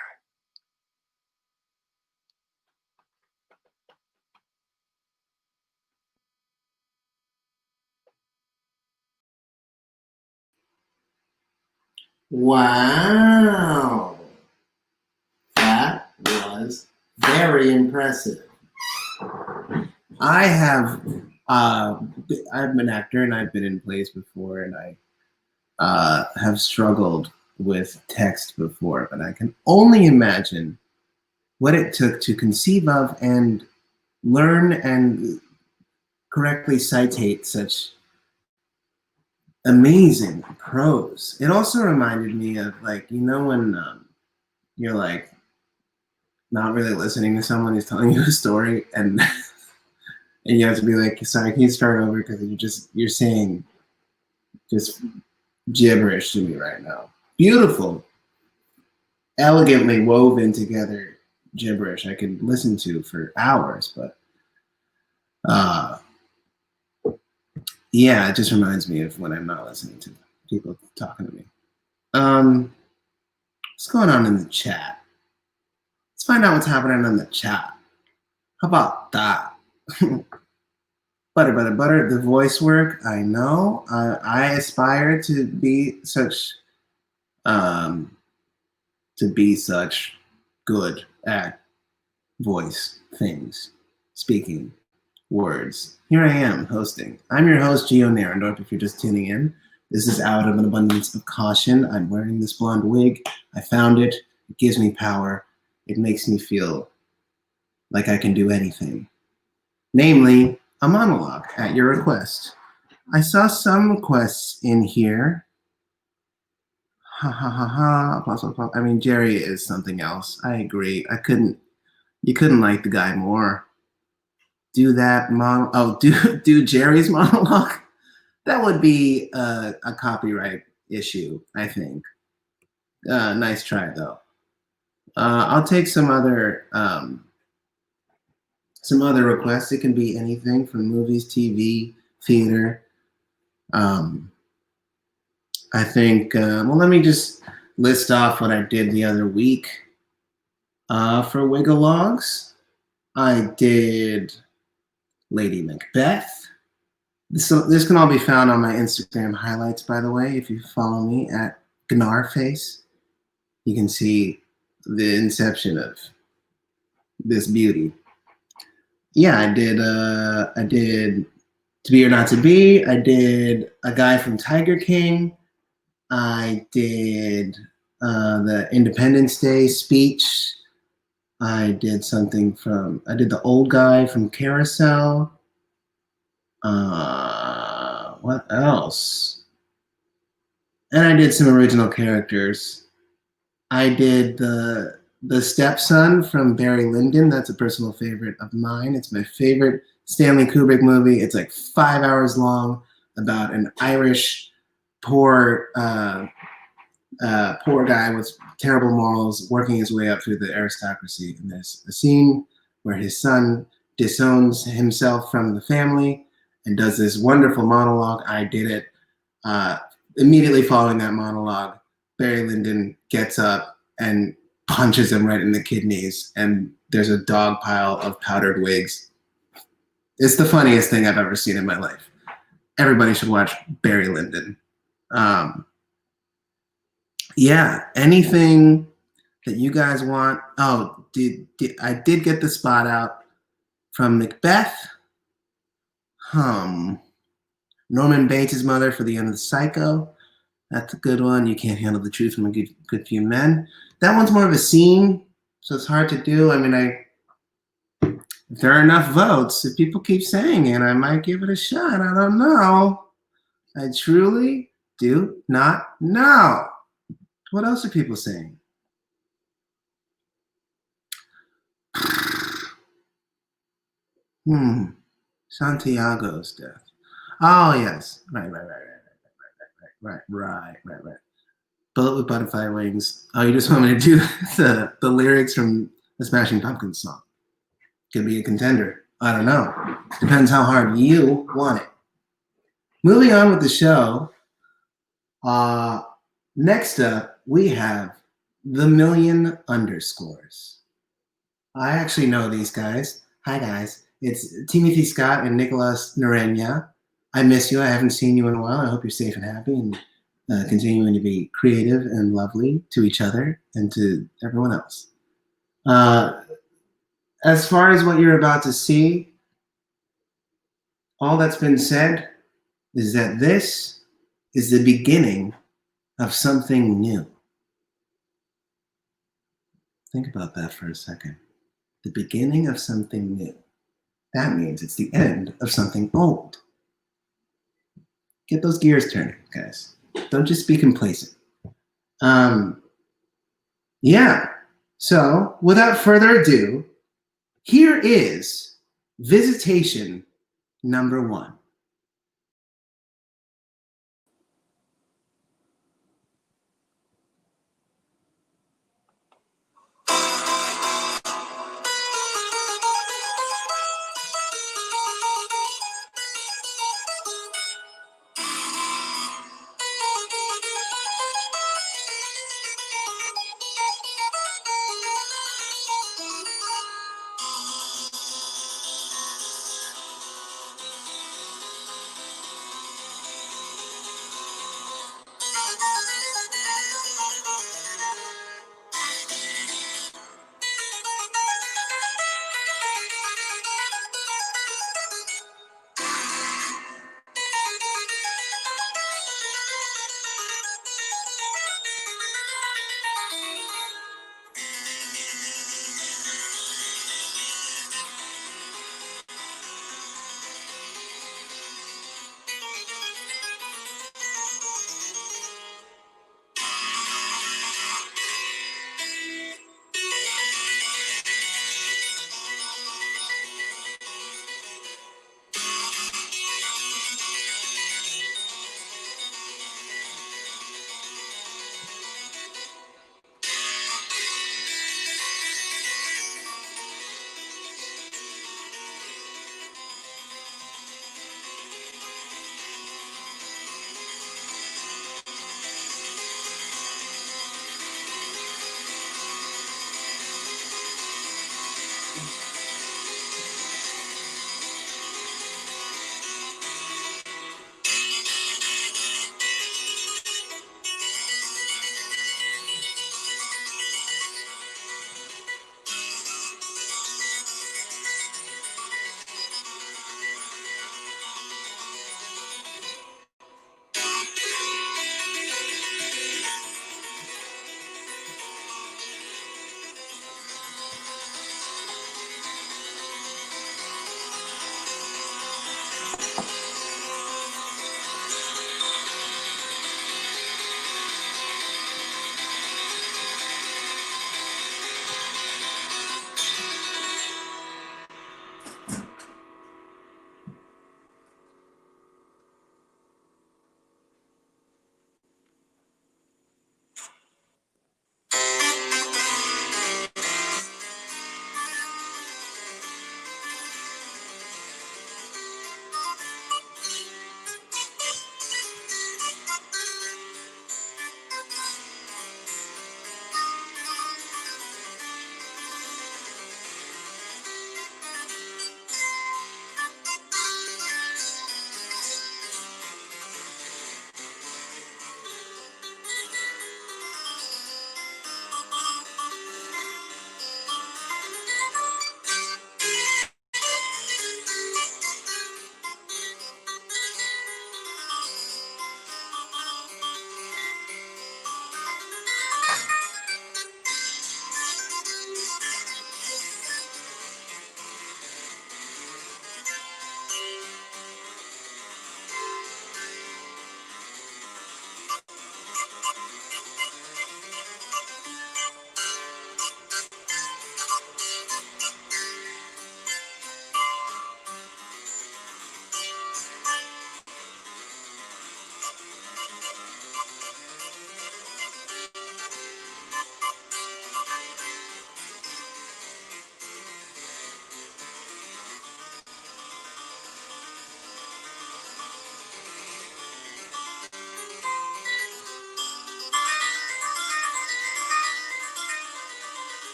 Wow. That was very impressive. I've been an actor and I've been in plays before, and I have struggled with text before, but I can only imagine what it took to conceive of and learn and correctly citate such amazing prose. It also reminded me of, like, you know, when you're like not really listening to someone who's telling you a story, and and you have to be like, sorry, can you start over, because you're saying just gibberish to me right now. Beautiful, elegantly woven together gibberish I could listen to for hours, but yeah, it just reminds me of when I'm not listening to people talking to me. What's going on in the chat? Let's find out what's happening in the chat. How about that? Butter, the voice work, I know. I aspire to be such good at voice things, speaking words. Here I am hosting. I'm your host, Gio Naraandorp, if you're just tuning in. This is out of an abundance of caution. I'm wearing this blonde wig. I found it. It gives me power. It makes me feel like I can do anything. Namely, a monologue at your request. I saw some requests in here. Ha ha ha ha. Plus, plus, plus. I mean, Jerry is something else. I agree. You couldn't like the guy more. Do that do Jerry's monologue. That would be a copyright issue, I think. Nice try though. I'll take some other requests. It can be anything from movies, TV, theater. I think. Well, let me just list off what I did the other week. For Wiggle-Logs, I did Lady Macbeth. This can all be found on my Instagram highlights, by the way. If you follow me at Gnarface, you can see the inception of this beauty. Yeah, I did To Be or Not to Be. I did A Guy from Tiger King. I did the Independence Day speech. I did The Old Guy from Carousel. What else? And I did some original characters. I did the stepson from Barry Lyndon. That's a personal favorite of mine. It's my favorite Stanley Kubrick movie. It's like 5 hours long about an Irish poor guy with terrible morals working his way up through the aristocracy. And there's a scene where his son disowns himself from the family and does this wonderful monologue. I did it. Immediately following that monologue, Barry Lyndon gets up and punches him right in the kidneys, and there's a dog pile of powdered wigs. It's the funniest thing I've ever seen in my life. Everybody should watch Barry Lyndon. Yeah, anything that you guys want. Oh, I did get the spot out from Macbeth. Norman Bates' mother for The End of the Psycho. That's a good one. You Can't Handle the Truth from a Good Few Men. That one's more of a scene, so it's hard to do. I mean, if there are enough votes, if people keep saying it, I might give it a shot. I don't know. I truly do not know. What else are people saying? Santiago's death. Oh, yes. Right. Bullet with Butterfly Wings. Oh, you just want me to do the lyrics from the Smashing Pumpkins song? Could be a contender. I don't know. Depends how hard you want it. Moving on with the show. Next up, we have the Million Underscores. I actually know these guys. Hi, guys. It's Timothy Scott and Nicholas Naranja. I miss you. I haven't seen you in a while. I hope you're safe and happy and continuing to be creative and lovely to each other and to everyone else. As far as what you're about to see, all that's been said is that this is the beginning of something new. Think about that for a second. The beginning of something new. That means it's the end of something old. Get those gears turning, guys. Don't just be complacent. Yeah. So, without further ado, here is visitation number 1.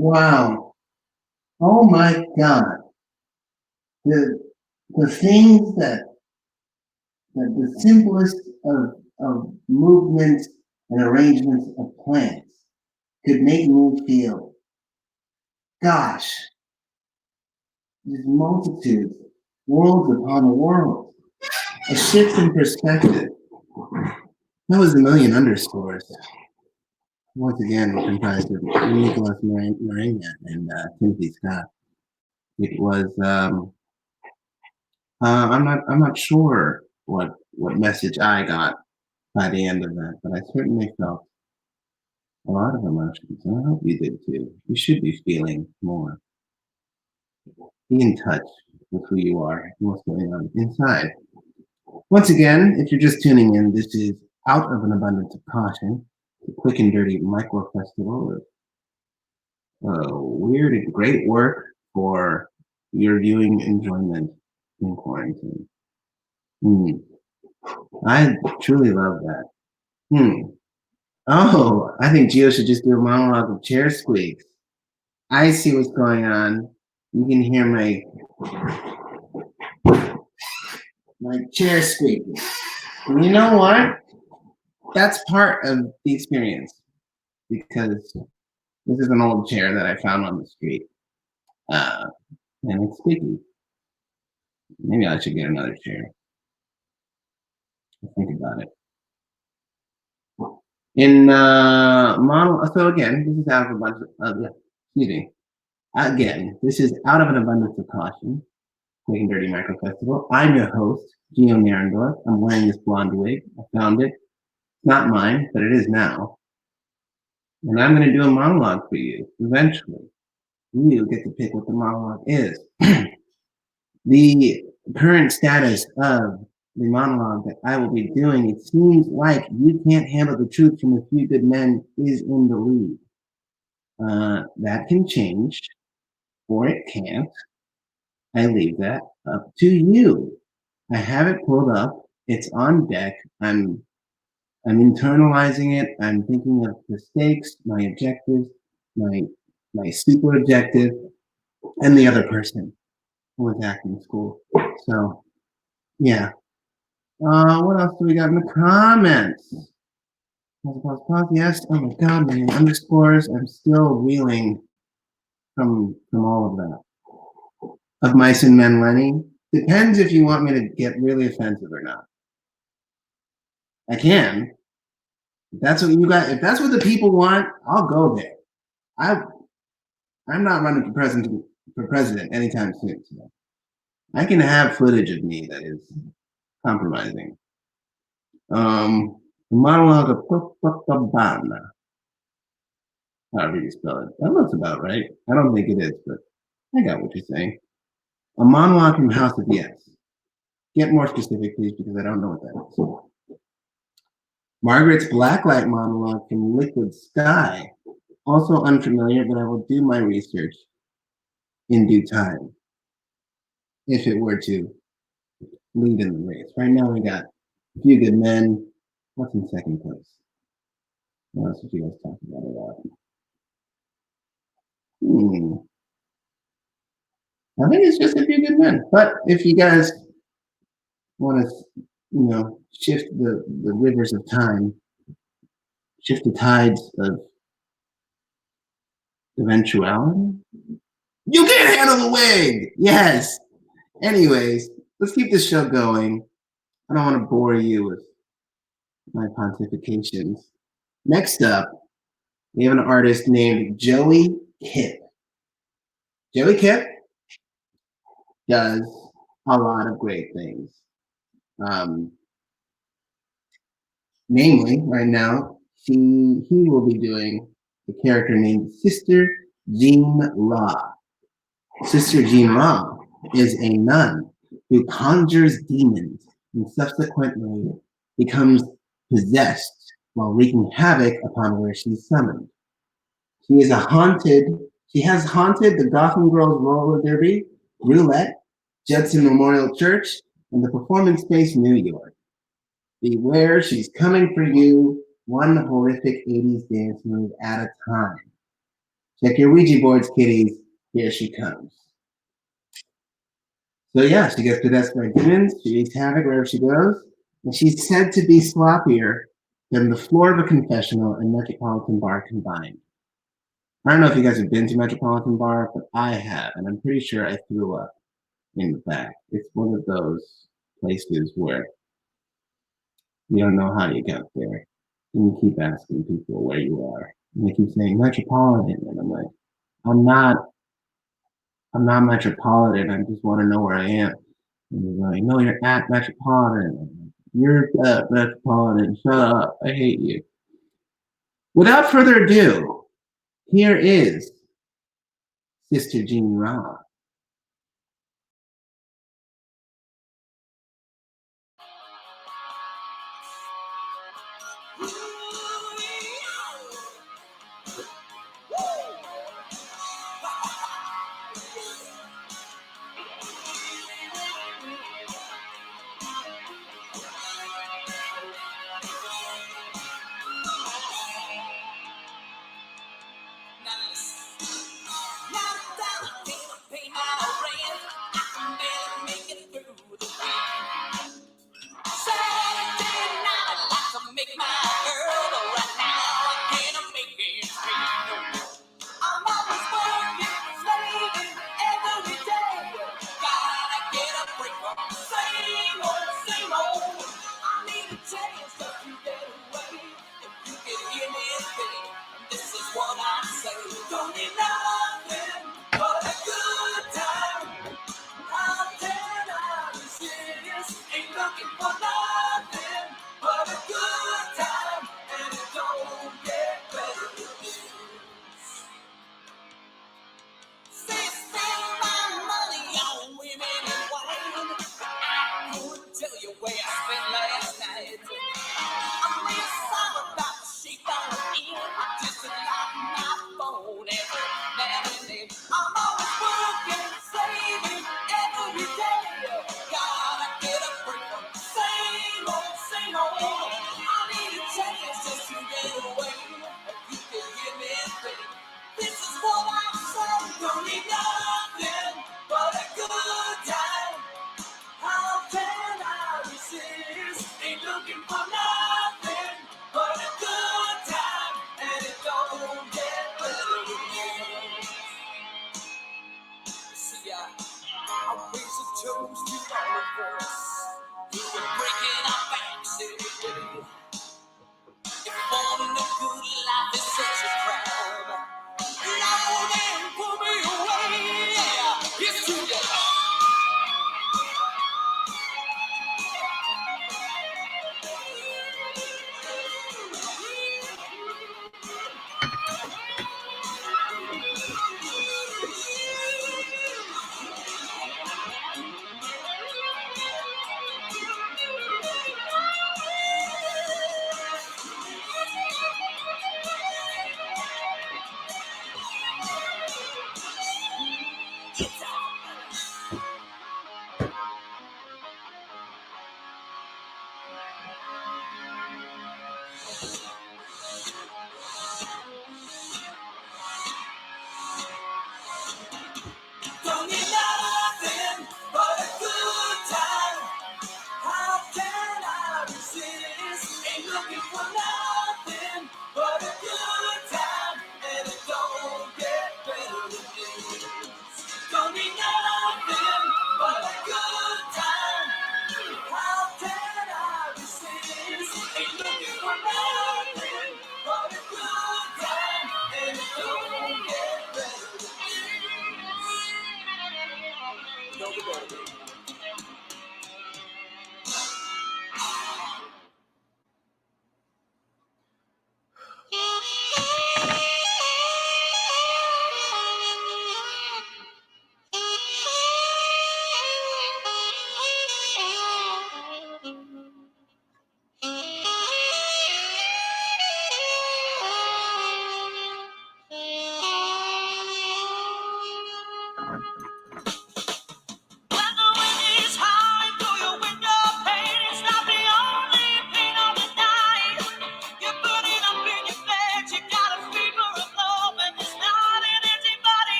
Wow. Oh my God. The things that the simplest of movements and arrangements of plants could make me feel, gosh, there's multitudes, worlds upon a world, a shift in perspective. That was a million underscores. Once again, comprised of Nicholas Moringa and Timothy Scott. It was I'm not sure what message I got by the end of that, but I certainly felt a lot of emotions, and I hope you did too. You should be feeling more. Be in touch with who you are and what's going on inside. Once again, if you're just tuning in, this is Out of an Abundance of Caution, the quick and dirty microfestival of weird and great work for your viewing enjoyment in quarantine. I truly love that. Oh, I think Gio should just do a monologue of chair squeaks. I see what's going on. You can hear my chair squeaking. And you know what? That's part of the experience, because this is an old chair that I found on the street. And it's squeaky. Maybe I should get another chair. Think about it. In so again, this is out of a bunch of, excuse me. Again, this is Out of an Abundance of Caution, Quick and Dirty Micro Festival. I'm your host, Gio Naraandorp. I'm wearing this blonde wig. I found it. It's not mine, but it is now. And I'm going to do a monologue for you eventually. You get to pick what the monologue is. The current status of the monologue that I will be doing, it seems like You Can't Handle the Truth from a Few Good Men is in the lead. That can change, or it can't. I leave that up to you. I have it pulled up. It's on deck. I'm internalizing it. I'm thinking of the stakes, my objectives, my super objective, and the other person who was acting school. So, yeah. What else do we got in the comments? Pause. Yes. Oh my God, man. Underscores. I'm still reeling from all of that. Of Mice and Men Lenny. Depends if you want me to get really offensive or not. I can. If that's what you got. If that's what the people want, I'll go there. I'm not running for president anytime soon. So I can have footage of me that is compromising. The monologue of Copacabana. However you spell it. That looks about right. I don't think it is, but I got what you're saying. A monologue from House of Yes. Get more specific, please, because I don't know what that is. Margaret's Blacklight monologue from Liquid Sky. Also unfamiliar, but I will do my research in due time if it were to lead in the race. Right now we got A Few Good Men. What's in second place? What else did you guys talk about a lot? I think it's just A Few Good Men. But if you guys want to, shift the rivers of time, shift the tides of eventuality, you can't handle the wig. Yes. Anyways, let's keep this show going. I don't want to bore you with my pontifications. Next up, we have an artist named Joey Kipp. Joey Kipp does a lot of great things. Namely, right now, he will be doing a character named Sister Jean Ra. Sister Jean Ra is a nun who conjures demons and subsequently becomes possessed while wreaking havoc upon where she's summoned. She has haunted the Gotham Girls Roller Derby, Roulette, Judson Memorial Church, and the Performance Space New York. Beware, she's coming for you, one horrific 80s dance move at a time. Check your Ouija boards, kiddies. Here she comes. So yeah, she gets possessed by demons. She wreaks havoc wherever she goes. And she's said to be sloppier than the floor of a confessional and Metropolitan Bar combined. I don't know if you guys have been to Metropolitan Bar, but I have, and I'm pretty sure I threw up in the back. It's one of those places where you don't know how you got there. And you keep asking people where you are. And they keep saying Metropolitan. And I'm like, I'm not Metropolitan. I just want to know where I am. And they're like, no, you're at Metropolitan. You're at Metropolitan. Shut up. I hate you. Without further ado, here is Sister Jean Ra.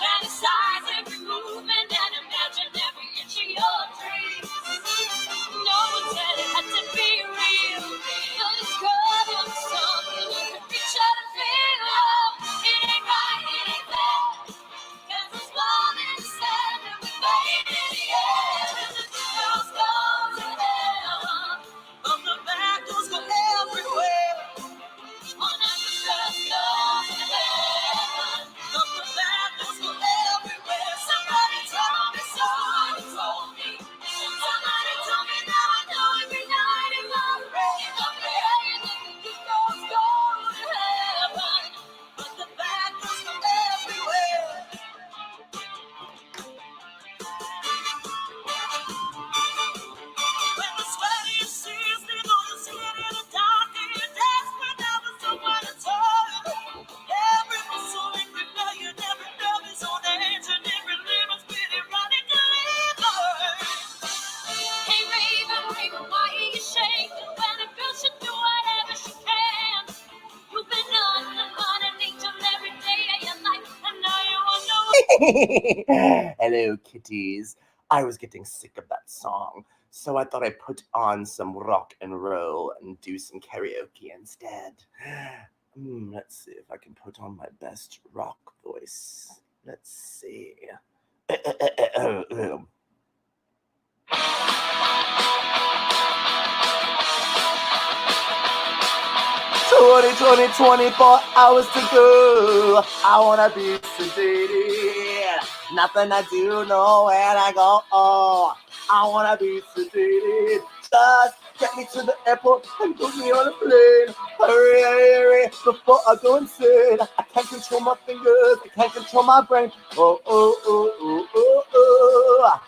Fantasize every movement and imagine every inch of your dreams. No one said it had to be real, but it's good on something you can reach out and feel. Oh, it ain't right, it ain't fair. 'Cause it's one and seven, and we made it, yeah. And the girls go to heaven, from the back doors go everywhere. One and the girls go to heaven, from the back doors go everywhere. Somebody told me, somebody told me. Somebody told me, now I know every night in my brain. I'm praying that the girls go to heaven, but the back doors go everywhere. When the sweaty seas leave on your skin in the dark and you're desperate, never someone to turn. Every muscle, every million, every nerve is on edge, and every limb is really running to live. Hey, Raven, Raven, why are you shaking when a girl should do whatever she can? You've been on an angel every day of your life, and now you wonder what. Hello, kitties. I was getting sick of that song, so I thought I'd put on some rock and roll and do some karaoke instead. Let's see if I can put on my best rock voice. Let's see. 24 hours to go. I wanna be sedated. Nothing I do, nowhere I go. Oh, I wanna be sedated. Just get me to the airport and put me on a plane. Hurry, hurry, before I go insane. I can't control my fingers, I can't control my brain. Oh, oh, oh, oh, oh, oh.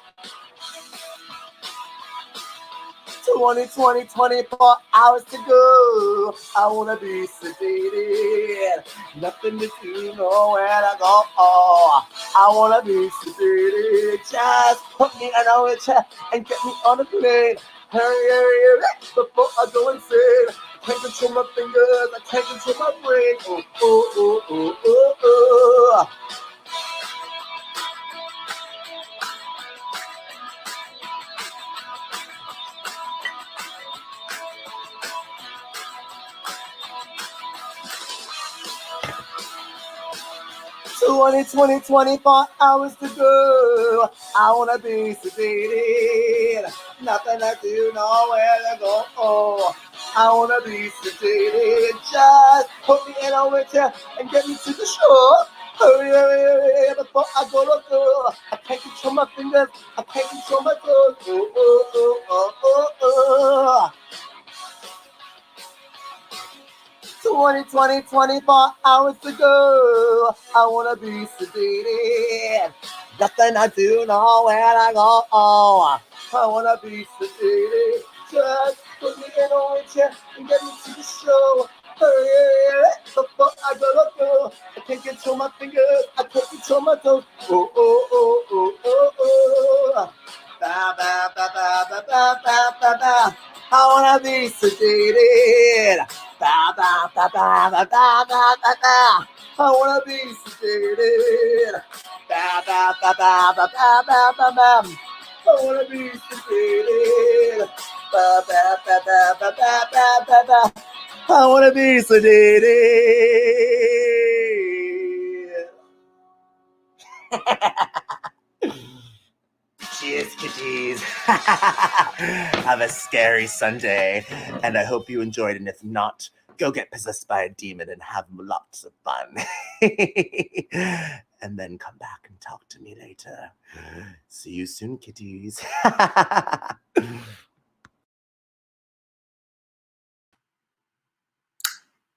24 hours to go. I wanna be sedated. Nothing to do, nowhere to go. Oh, I wanna be sedated. Just put me in a wheelchair and get me on a plane. Hurry, hurry, hurry, before I go insane. I can't control my fingers, I can't control my brain. Oh, oh, oh, oh, oh, oh. Twenty, 24 hours to go. I wanna be sedated. Nothing to do, nowhere to go. Oh, I wanna be sedated. Just put me in a wheelchair and get me to the shore. Hurry, hurry, hurry, before I go. I can't control my fingers, I can't control my toes. Oh, oh, oh, oh, oh, oh. 24 hours to go. I wanna be sedated. Nothing I do, nowhere I go. Oh, I wanna be sedated. Just put me in a wheelchair and get me to the show. Hurry, hurry, before I go. I can't control my fingers, I can't control my toes. Oh, oh, oh, oh, oh, oh. Ba, ba, ba, ba, ba, ba, ba, ba, ba. I wanna be sedated. Ba, ba, ba, ba, ba, ba, ba, ba, ba. I wanna be sedated. Ba, ba, ba, ba, ba, ba, ba, ba, ba. I wanna be sedated. Ba, ba, ba, ba, ba, ba, ba, ba, ba. I wanna be sedated. Cheers, kitties. Have a scary Sunday, and I hope you enjoyed. And if not, go get possessed by a demon and have lots of fun. And then come back and talk to me later. See you soon, kitties.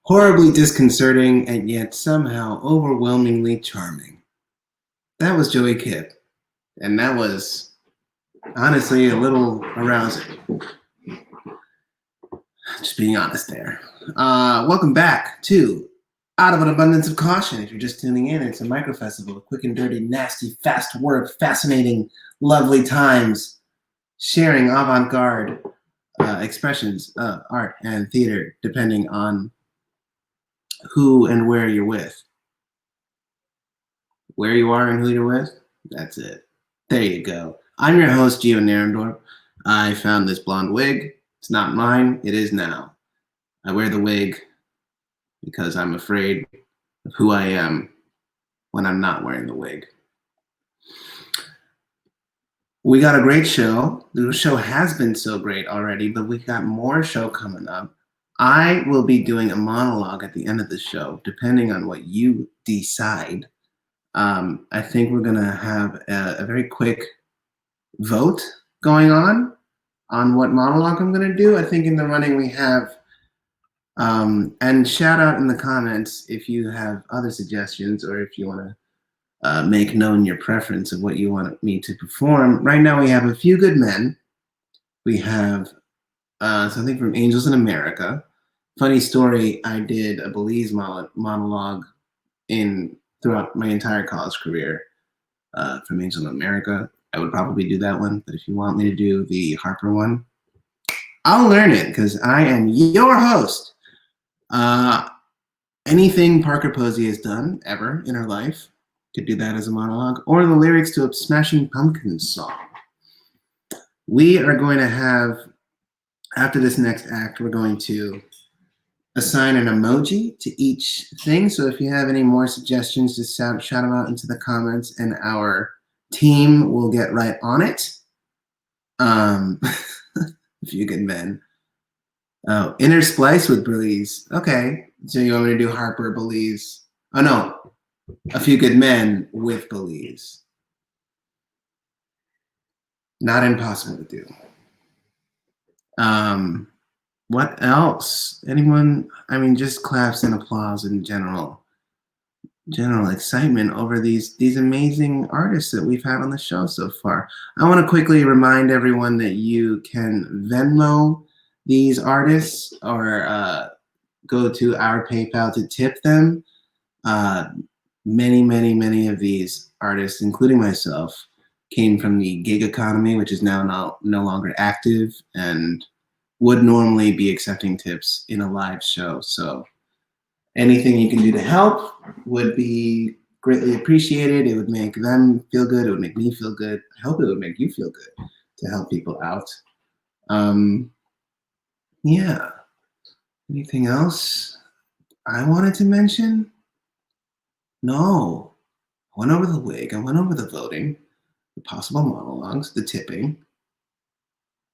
Horribly disconcerting and yet somehow overwhelmingly charming. That was Joey Kipp, and that was honestly a little arousing. Just being honest there. Welcome back to Out of an Abundance of Caution. If you're just tuning in, it's a microfestival of quick and dirty, nasty, fast work, fascinating, lovely times, sharing avant-garde expressions of art and theater, depending on who and where you're with. where you are and who you're with. That's it. There you go. I'm your host, Gio Naraandorp. I found this blonde wig. It's not mine. It is now. I wear the wig because I'm afraid of who I am when I'm not wearing the wig. We got a great show. The show has been so great already, but we got more show coming up. I will be doing a monologue at the end of the show, depending on what you decide. I think we're going to have a very quick vote going on what monologue I'm going to do. I think in the running we have, and shout out in the comments if you have other suggestions or if you want to make known your preference of what you want me to perform. Right now we have A Few Good Men. We have something from Angels in America. Funny story, I did a Belize monologue throughout my entire college career from Angels in America. I would probably do that one, but if you want me to do the Harper one, I'll learn it because I am your host. Anything Parker Posey has done ever in her life, could do that as a monologue, or the lyrics to a Smashing Pumpkins song. We are going to have, after this next act, we're going to assign an emoji to each thing. So if you have any more suggestions, just shout them out into the comments and our team will get right on it. A Few Good Men. Oh, intersplice with Belize. Okay, so you want me to do Harper, Belize? Oh no, A Few Good Men with Belize. Not impossible to do. What else? Anyone? I mean, just claps and applause in general excitement over these amazing artists that we've had on the show so far. I want to quickly remind everyone that you can Venmo these artists or go to our PayPal to tip them. Many of these artists, including myself, came from the gig economy, which is now no longer active and would normally be accepting tips in a live show. So anything you can do to help would be greatly appreciated. It would make them feel good. It would make me feel good. I hope it would make you feel good to help people out. Yeah. Anything else I wanted to mention? No. I went over the wig. I went over the voting, the possible monologues, the tipping.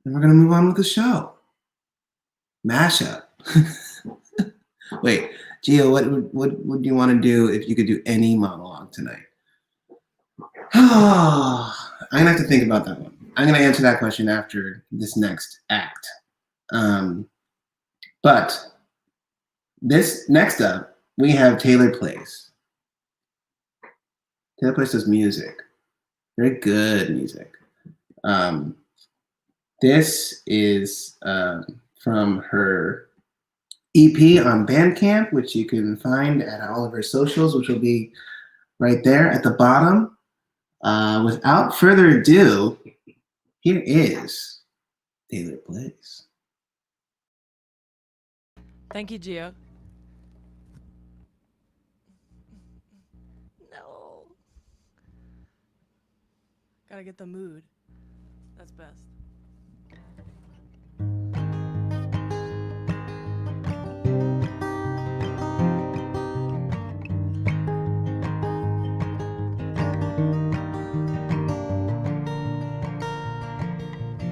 And we're going to move on with the show. Mashup. Wait, Gio, what would you want to do if you could do any monologue tonight? I'm going to have to think about that one. I'm going to answer that question after this next act. But this next up, we have Taylor Plays. Taylor Plays does music. Very good music. This is from her EP on Bandcamp, which you can find at all of her socials, which will be right there at the bottom. Without further ado, here is Taylor Plays. Thank you, Gio. No. Gotta get the mood. That's best.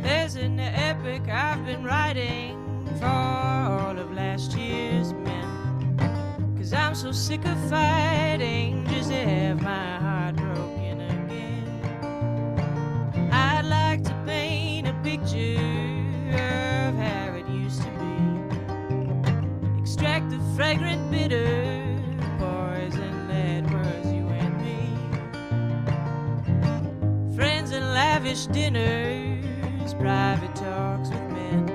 There's an epic I've been writing for all of last year's men, 'cause I'm so sick of fighting just to have my heart broken again. I'd like to paint a picture of how it used to be, extract the fragrant bitter poison that was you and me, friends and lavish dinners, private talks with men.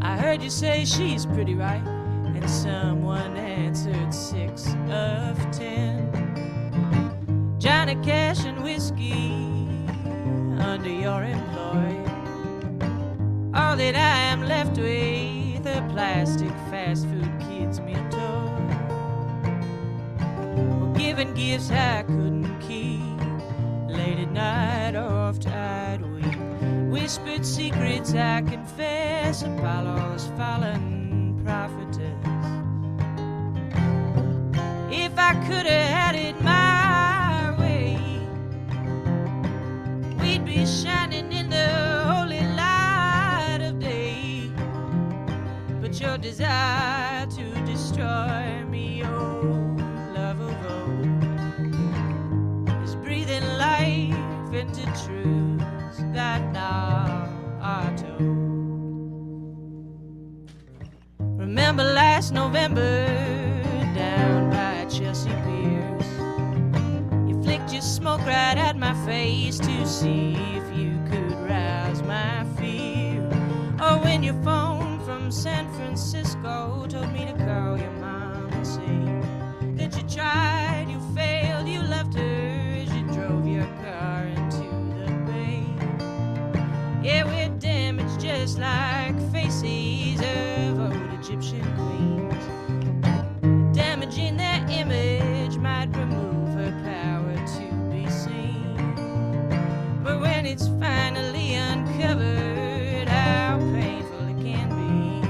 I heard you say she's pretty, right? And someone answered 6 of 10. Johnny Cash and whiskey under your employ. All that I am left with are plastic fast food kids meal toy. Well, give giving gifts I couldn't keep. Late at night, oft I'd weep. Whispered secrets I confess, Apollo's fallen prophetess. If I could have had it my way, we'd be shining in the holy light of day. But your desire to destroy me, oh, love of old, is breathing life into truths that now are told. Remember last November down by Chelsea Piers, you flicked your smoke right at my face to see if you could rouse my fear. Or when your phone from San Francisco told me to call your mom and say that you tried, you failed, you left her as you drove your car into the bay. Yeah, we're damaged just like faces of old Egyptian queens. Damaging their image might remove her power to be seen. But when it's finally uncovered, how painful it can be.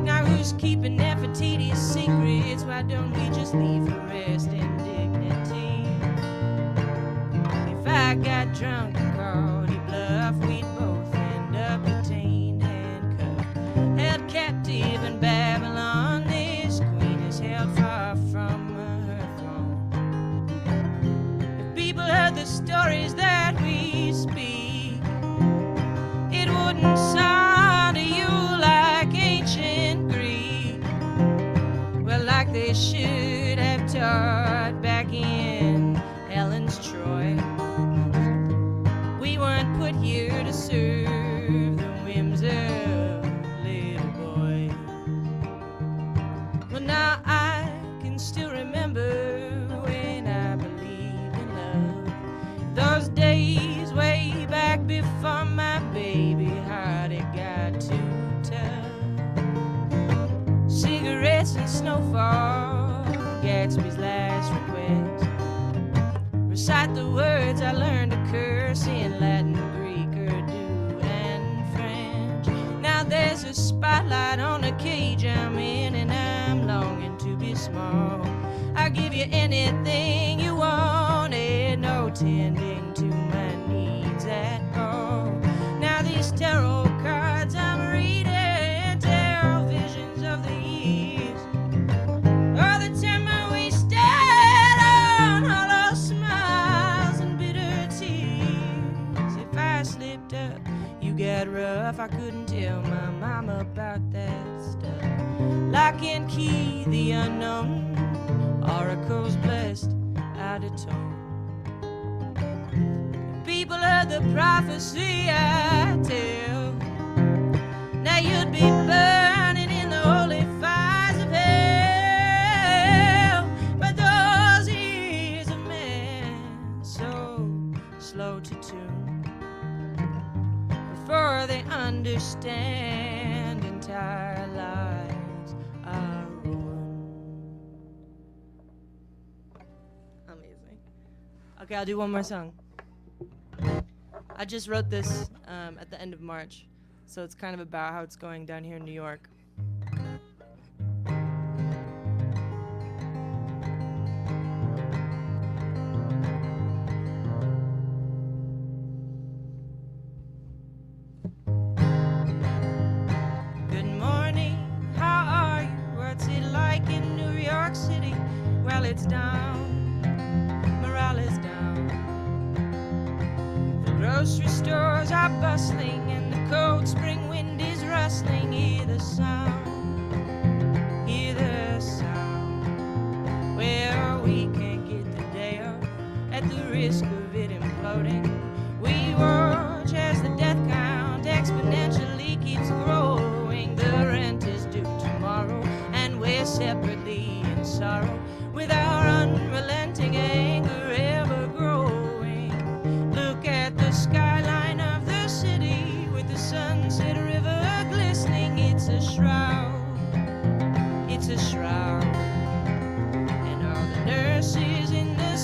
Now who's keeping Nefertiti's secrets? Why don't we just leave her rest in dignity? If I got drunk and called you bluff, we'd both end up detained, handcuffed, held captive in Babylon. This queen is held far from her throne. If people heard the stories that we speak, it wouldn't sound to you like ancient Greek. Well, like they should have taught back in Helen's Troy. We weren't put here to serve the whims of little boys. Well, now I can still remember when I believed in love. Those days way back before my baby heart it got too tough. Cigarettes and snowfall, Gatsby's last request. Recite the words I learned to curse in Latin, Greek, Urdu, and French. Now there's a spotlight on the cage I'm in, and I'm longing to be small. I'll give you anything you wanted, no tending to my needs at all. Now these tarot cards I'm reading tell visions of the years, all the time I wasted on hollow smiles and bitter tears. If I slipped up, you got rough, I couldn't tell my mama about that stuff. Lock and key, the unknown, oracles blessed, out of tone. People heard the prophecy I tell. Now you'd be burning in the holy fires of hell. But those ears of man, so slow to tune, before they understand, entire lives are ruined. Amazing. Okay, I'll do one more song. I just wrote this at the end of March, so it's kind of about how it's going down here in New York. Good morning, how are you? What's it like in New York City? Well, it's down, morale is down. Grocery stores are bustling and the cold spring wind is rustling. Hear the sound, hear the sound. Well, we can't get the day off at the risk of it imploding. We watch as the death count exponentially keeps growing. The rent is due tomorrow and we're separately in sorrow, with our unrelenting anger ever growing. Look at the skyline of the city with the sunset river glistening. It's a shroud, it's a shroud. And all the nurses in the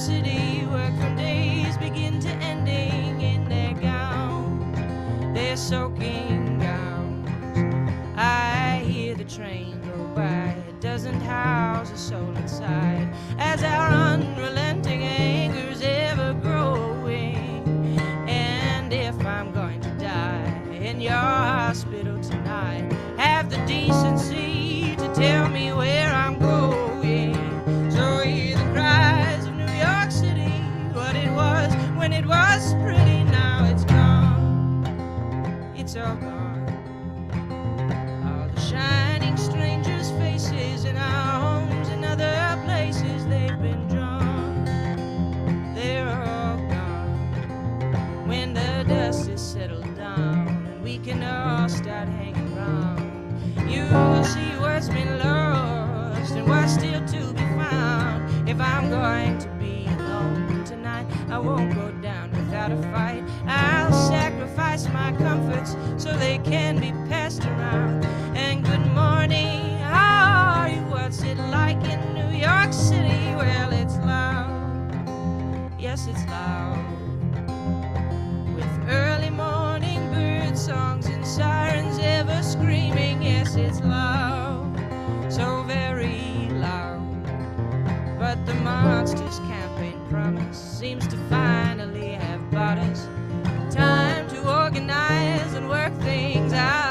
soaking gowns. I hear the train go by, it doesn't house a soul inside, as our unrelenting anger's ever growing. And if I'm going to die in your hospital tonight, have the decency to tell me where I'm going. So hear the cries of New York City, what it was when it was pretty. Now it's gone, it's all gone. All the shining strangers' faces in our homes and other places, they've been drawn, they're all gone. When the dust is settled down and we can all start hanging round, you'll see what's been lost and what's still to be found. If I'm going to be alone tonight, I won't go down without a fight. I'll sacrifice my comforts so they can be passed around. And good morning, how are you? What's it like in New York City? Well, it's loud, yes, it's loud, with early morning bird songs and sirens ever screaming. Yes, it's loud, so very loud. But the monsters' campaign promise seems to finally have bought us time to organize and work things out.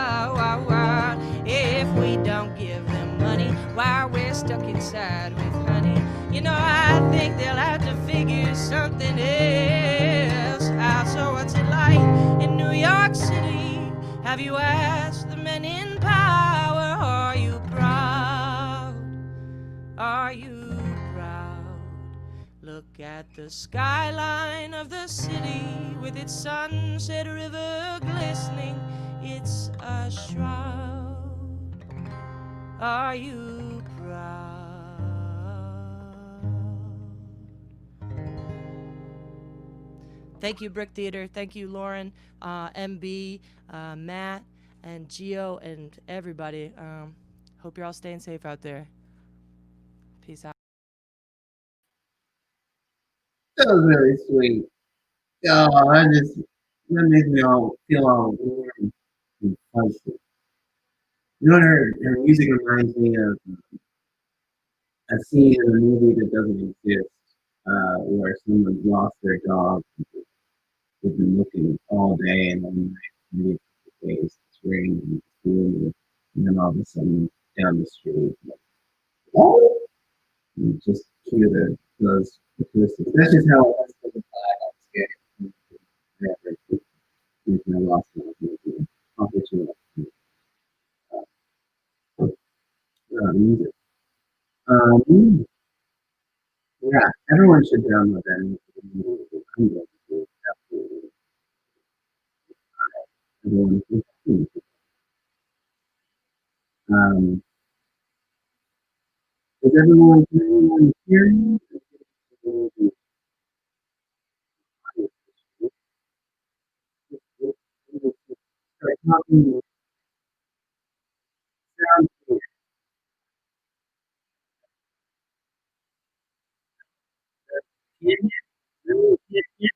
If we don't give them money while we're stuck inside with honey, you know, I think they'll have to figure something else out. So what's it like in New York City? Have you asked the men in power? Are you proud? Are you proud? Look at the skyline of the city with its sunset river glistening. It's a shroud. Are you proud? Thank you, Brick Theater. Thank you, Lauren, MB, Matt, and Gio, and everybody. Hope you're all staying safe out there. Peace out. That was really sweet. Oh, that makes me all feel all warm and fuzzy. You know, her music reminds me of a scene in a movie that doesn't exist, where someone's lost their dog. They've been looking all day and all night, maybe a couple of days. It's raining, it's gloomy, and then all of a sudden, down the street, like, oh, and just cue those acoustics. That's just how it was for the flag. I was scared. Never. I lost my movie. I'll get you music. Um, yeah, everyone should download that music. I'm going to absolutely. Everyone should. Um, is everyone hearing? Start talking. Sound clear. Hear me? Really hear me?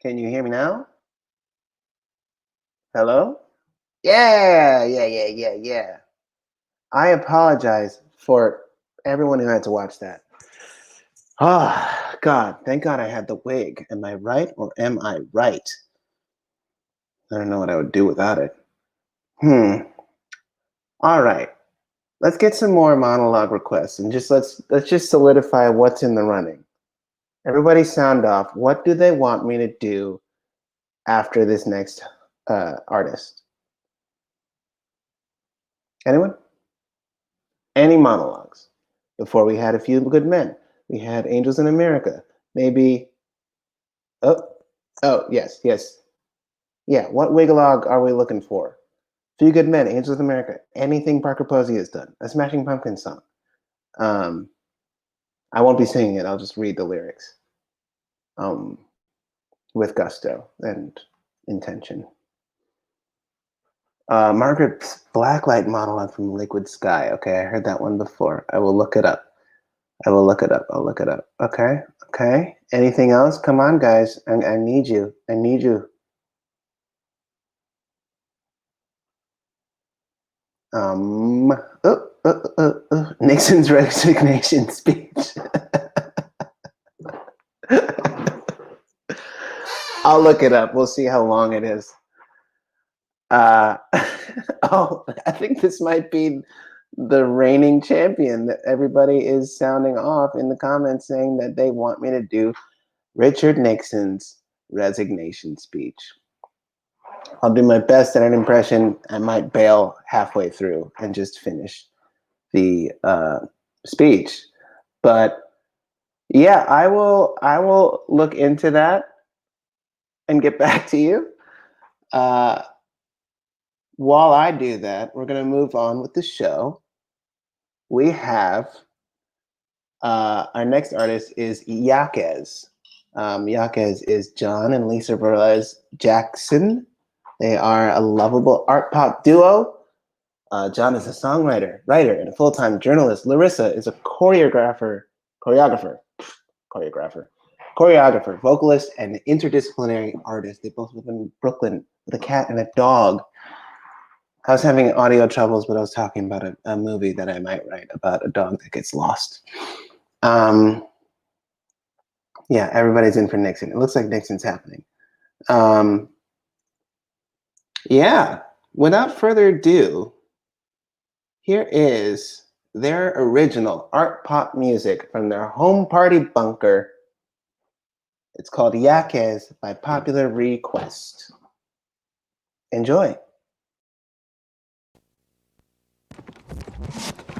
Can you hear me now? Hello? Yeah. I apologize for everyone who had to watch that. Oh, God. Thank God I had the wig. Am I right or am I right? I don't know what I would do without it. All right. Let's get some more monologue requests and let's just solidify what's in the running. Everybody sound off. What do they want me to do after this next artist? Anyone? Any monologues? Before we had A Few Good Men. We had Angels in America. Maybe. Oh, yes. Yeah, what wigalog are we looking for? Few Good Men, Angels in America, anything Parker Posey has done. A Smashing Pumpkins song. I won't be singing it. I'll just read the lyrics. With gusto and intention. Margaret's Blacklight monologue from Liquid Sky. Okay, I heard that one before. I will look it up. I'll look it up. Okay. Anything else? Come on, guys. I need you. Nixon's resignation speech. I'll look it up. We'll see how long it is. I think this might be the reigning champion that everybody is sounding off in the comments saying that they want me to do Richard Nixon's resignation speech. I'll do my best at an impression. I might bail halfway through and just finish the speech. But yeah, I will look into that and get back to you. While I do that, we're going to move on with the show. We have our next artist is Yackez. Yackez is John and Lisa Perez Jackson. They are a lovable art pop duo. John is a songwriter, writer, and a full-time journalist. Larissa is a choreographer, vocalist, and interdisciplinary artist. They both live in Brooklyn with a cat and a dog. I was having audio troubles, but I was talking about a movie that I might write about a dog that gets lost. Yeah, everybody's in for Nixon. It looks like Nixon's happening. Yeah, without further ado, here is their original art pop music from their home party bunker. It's called Yackez by popular request. Enjoy.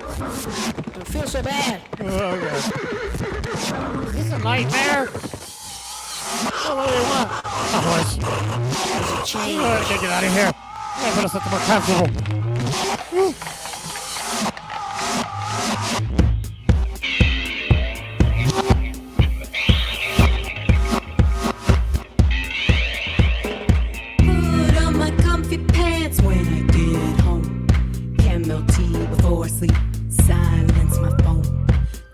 I feel so bad. Oh, God. Is this a nightmare? What do you want? There's a chain. I can't get out of here. I gotta put us something more comfortable. Put on my comfy pants when I get home. Camel tea before sleep. Silence my phone.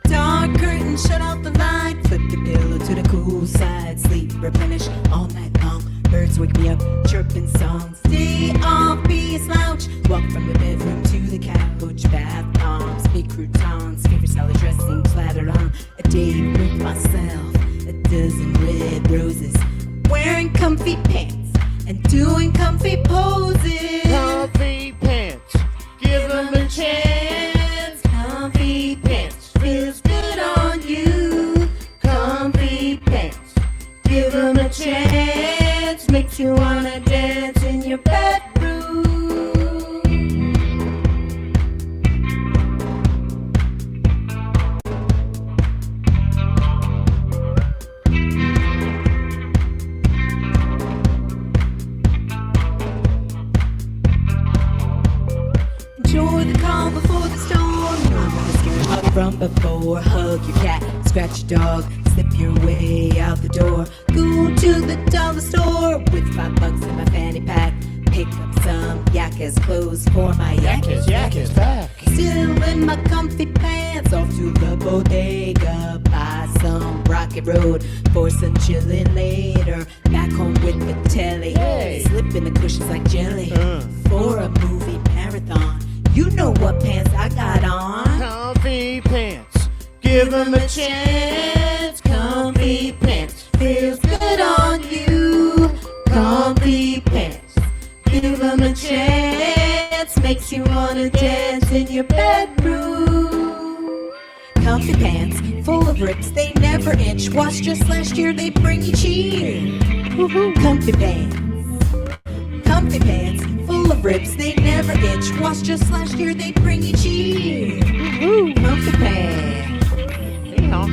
Dark curtains shut out the light. Flip the pillow to the cool side. Sleep replenish all night long. Birds wake me up, chirping songs. Stay off, be a slouch. Walk from the bedroom to the couch. Bath bombs, big croutons. Favorite salad dressing platter on. A date with myself. A dozen red roses. Wearing comfy pants and doing comfy poses. Comfy pants. Give them a chance. Comfy pants feels good on you. Comfy pants, give them a chance. Makes you wanna dance in your bedroom. Enjoy the calm before the storm. Get up from before. Hug your cat, scratch your dog. Slip your way out the door. Go to the dollar store with $5 in my fanny pack. Pick up some Yackez clothes for my Yackez Yackez back. still in my comfy pants, off to the bodega, buy some Rocket Road for some chillin' later. Back home with the telly, slip in the cushions like jelly for a movie marathon. You know what pants I got on? Comfy pants, give 'em a chance. Comfy pants, Feels good on you. Comfy pants, give 'em a chance. Makes you wanna dance in your bedroom. Comfy pants, full of rips, they never itch. Washed just last year, they bring you cheer. Comfy pants. Comfy pants, full of rips, they never itch. Washed just last year, they bring you cheer. Comfy pants. Yeehaw.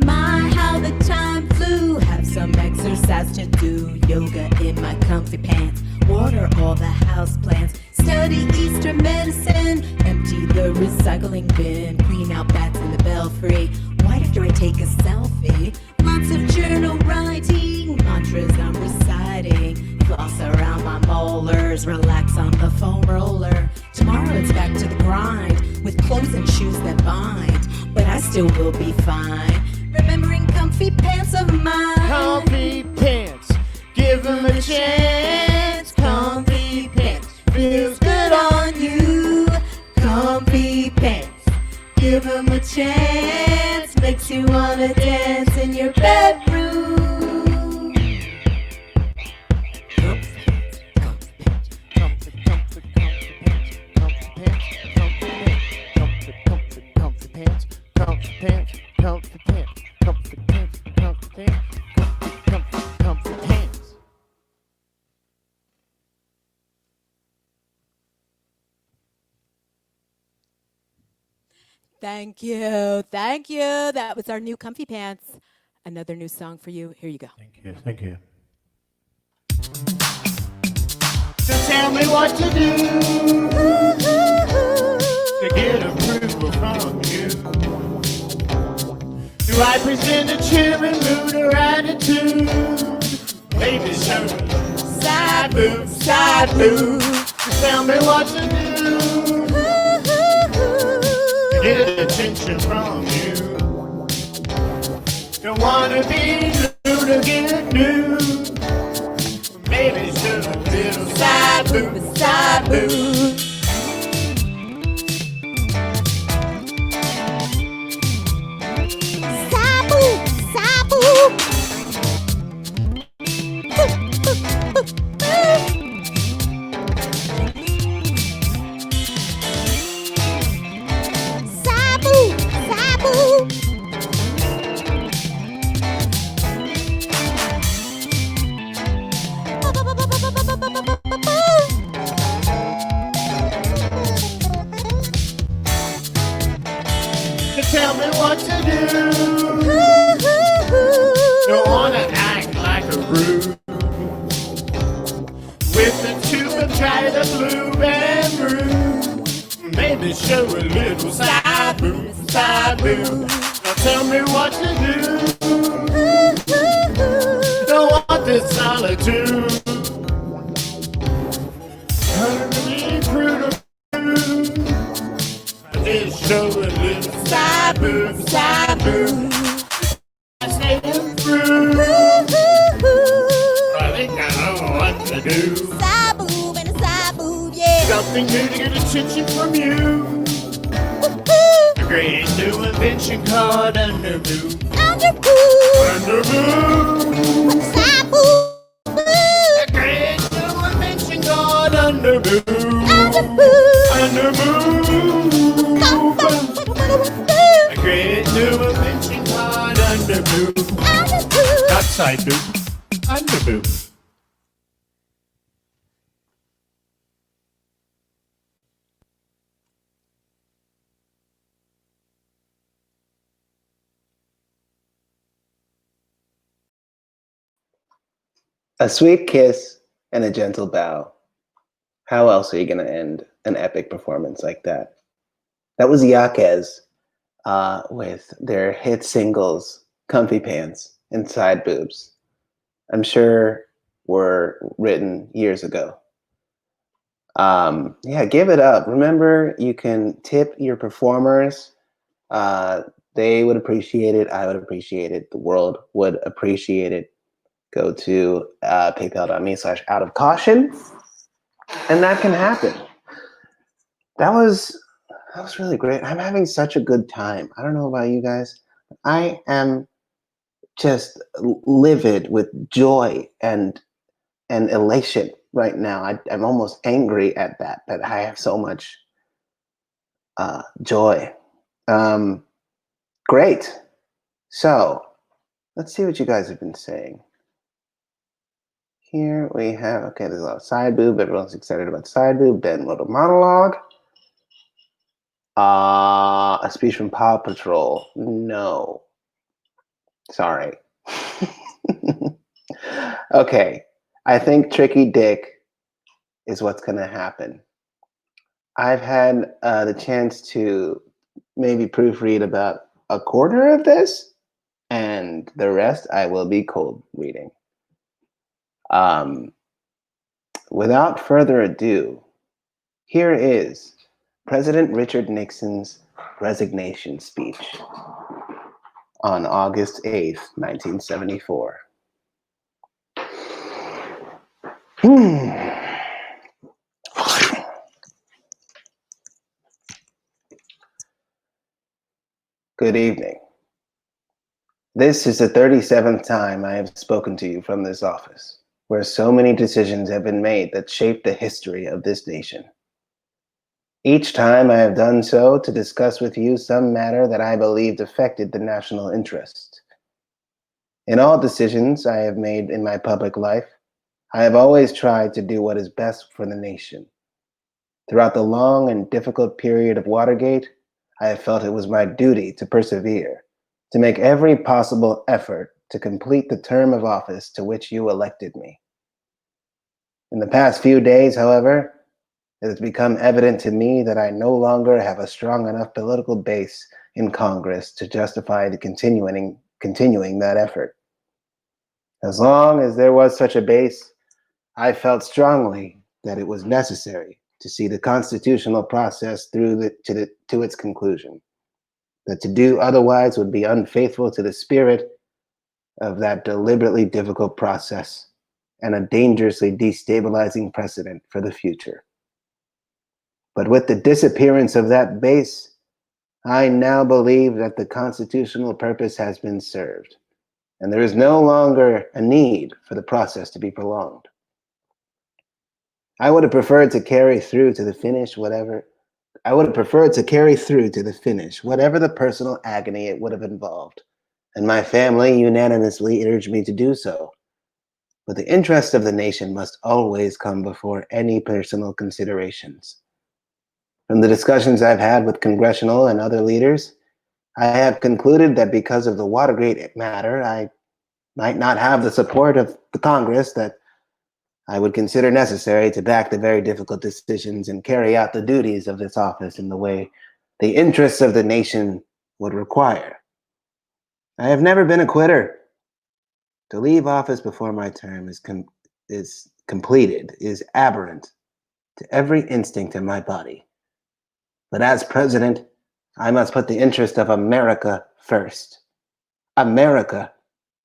My, how the time flew. Have some exercise to do. Yoga in my comfy pants. Water all the house plants. Study Eastern medicine. Empty the recycling bin. Clean out bats in the belfry. Right after I take a selfie. Lots of journal writing. Mantras I'm reciting. Floss around my molars. Relax on the foam roller. Tomorrow it's back to the grind. With clothes and shoes that bind. But I still will be fine. Remembering comfy pants of mine. comfy pants, give 'em a chance. Comfy pants, Feels good on you. Comfy pants, give 'em a chance. Makes you wanna dance in your bedroom. Thank you. Thank you. That was our new Comfy Pants. Another new song for you. Here you go. Thank you. So tell me what to do to get approval from you. Do I present a chilling mood or attitude? Baby, show me side boob, side boob. Tell me what to do to get attention from you. Don't wanna be new to get new. Baby, show a little side boob, side boob. Tell me what to do. Don't wanna act like a rude. With the tube and try the blue and blue. Maybe show a little side boob, side boob. Now tell me what to do. Don't want this solitude. Hurry, prude, just show a little side boob, side boob. I say them through. I think I know what to do. Side boob and a side boob, yeah. Something new to get attention from you. A great new invention called underboob. Underboob. Side boob. A great new invention called underboob. Underboob. A great new invention called underboob. Not side boob. Underboob. A sweet kiss and a gentle bow. How else are you going to end an epic performance like that? That was Yackez with their hit singles, Comfy Pants and Side Boobs. I'm sure were written years ago. Yeah, give it up. Remember, you can tip your performers. They would appreciate it. I would appreciate it. The world would appreciate it. Go to paypal.me/out of caution, and that can happen. That was really great. I'm having such a good time. I don't know about you guys. I am just livid with joy and elation right now. I'm almost angry at that I have so much joy. Great. So let's see what you guys have been saying. Here we have, okay, there's a lot of side boob. Everyone's excited about side boob. Ben wrote a monologue. A speech from Paw Patrol. No. Sorry. Okay. I think Tricky Dick is what's going to happen. I've had the chance to maybe proofread about a quarter of this, and the rest I will be cold reading. Without further ado, here is President Richard Nixon's resignation speech on August 8th, 1974. Good evening. This is the 37th time I have spoken to you from this office, where so many decisions have been made that shape the history of this nation. Each time I have done so to discuss with you some matter that I believed affected the national interest. In all decisions I have made in my public life, I have always tried to do what is best for the nation. Throughout the long and difficult period of Watergate, I have felt it was my duty to persevere, to make every possible effort to complete the term of office to which you elected me. In the past few days, however, it has become evident to me that I no longer have a strong enough political base in Congress to justify the continuing that effort. As long as there was such a base, I felt strongly that it was necessary to see the constitutional process through to its conclusion. That to do otherwise would be unfaithful to the spirit of that deliberately difficult process and a dangerously destabilizing precedent for the future. But with the disappearance of that base, I now believe that the constitutional purpose has been served, and there is no longer a need for the process to be prolonged. I would have preferred to carry through to the finish whatever the personal agony it would have involved, and my family unanimously urged me to do so. But the interest of the nation must always come before any personal considerations. From the discussions I've had with congressional and other leaders, I have concluded that because of the Watergate matter, I might not have the support of the Congress that I would consider necessary to back the very difficult decisions and carry out the duties of this office in the way the interests of the nation would require. I have never been a quitter. To leave office before my term is completed is aberrant to every instinct in my body. But as president, I must put the interest of America first. America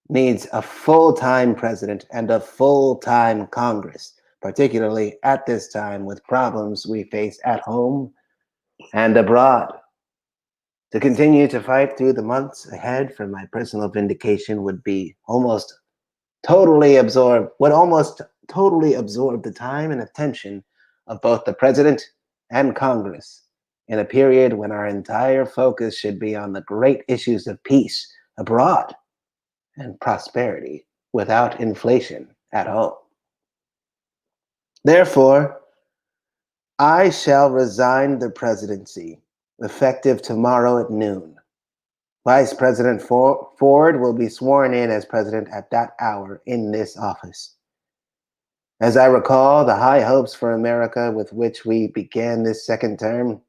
needs a full-time president and a full-time Congress, particularly at this time with problems we face at home and abroad. To continue to fight through the months ahead for my personal vindication would almost totally absorb the time and attention of both the president and Congress in a period when our entire focus should be on the great issues of peace abroad and prosperity without inflation at home. Therefore, I shall resign the presidency effective tomorrow at noon. Vice President Ford will be sworn in as president at that hour in this office. As I recall the high hopes for America with which we began this second term,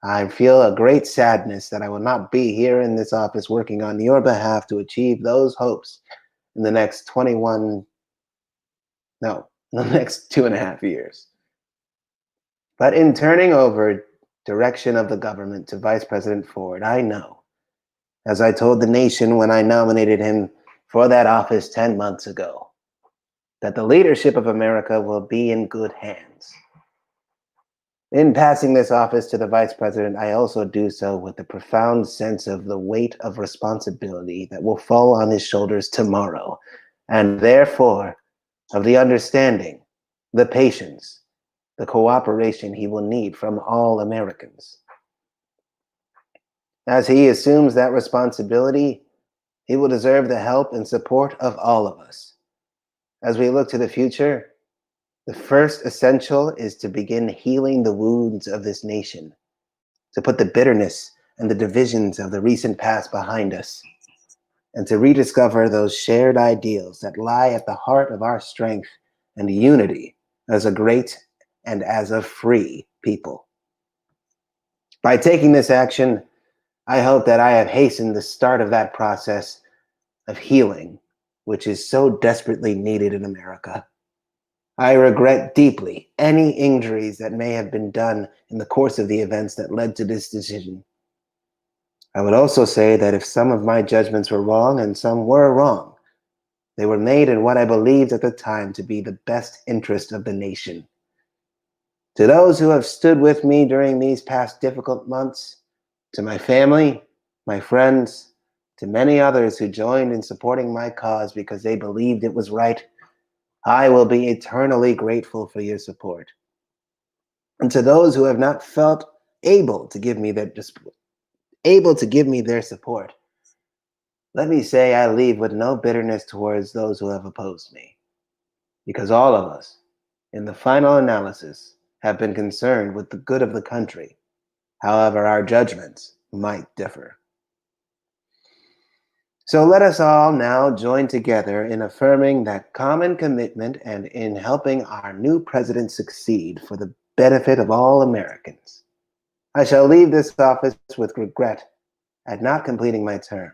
I feel a great sadness that I will not be here in this office working on your behalf to achieve those hopes in the next 2.5 years. But in turning over direction of the government to Vice President Ford, I know, as I told the nation when I nominated him for that office 10 months ago, that the leadership of America will be in good hands. In passing this office to the Vice President, I also do so with a profound sense of the weight of responsibility that will fall on his shoulders tomorrow, and therefore of the understanding, the patience, the cooperation he will need from all Americans. As he assumes that responsibility, he will deserve the help and support of all of us. As we look to the future, the first essential is to begin healing the wounds of this nation, to put the bitterness and the divisions of the recent past behind us, and to rediscover those shared ideals that lie at the heart of our strength and unity as a great and as a free people. By taking this action, I hope that I have hastened the start of that process of healing, which is so desperately needed in America. I regret deeply any injuries that may have been done in the course of the events that led to this decision. I would also say that if some of my judgments were wrong, and some were wrong, they were made in what I believed at the time to be the best interest of the nation. To those who have stood with me during these past difficult months, to my family, my friends, to many others who joined in supporting my cause because they believed it was right, I will be eternally grateful for your support. And to those who have not felt able to give me their support, let me say I leave with no bitterness towards those who have opposed me, because all of us, in the final analysis, have been concerned with the good of the country. However, our judgments might differ. So let us all now join together in affirming that common commitment and in helping our new president succeed for the benefit of all Americans. I shall leave this office with regret at not completing my term,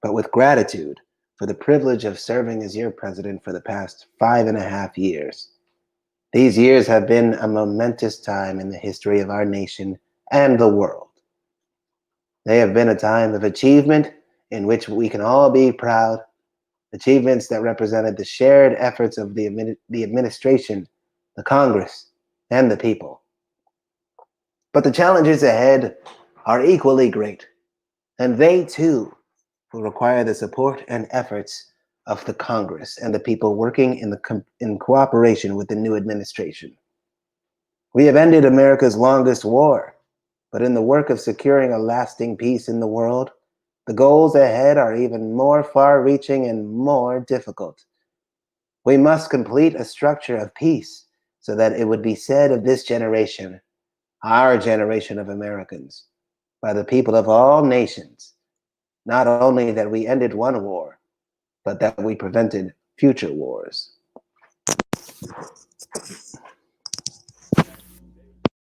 but with gratitude for the privilege of serving as your president for the past 5.5 years. These years have been a momentous time in the history of our nation and the world. They have been a time of achievement in which we can all be proud, achievements that represented the shared efforts of the administration, the Congress, and the people. But the challenges ahead are equally great, and they too will require the support and efforts of the Congress and the people working in cooperation with the new administration. We have ended America's longest war, but in the work of securing a lasting peace in the world, the goals ahead are even more far-reaching and more difficult. We must complete a structure of peace so that it would be said of this generation, our generation of Americans, by the people of all nations, not only that we ended one war, but that we prevented future wars.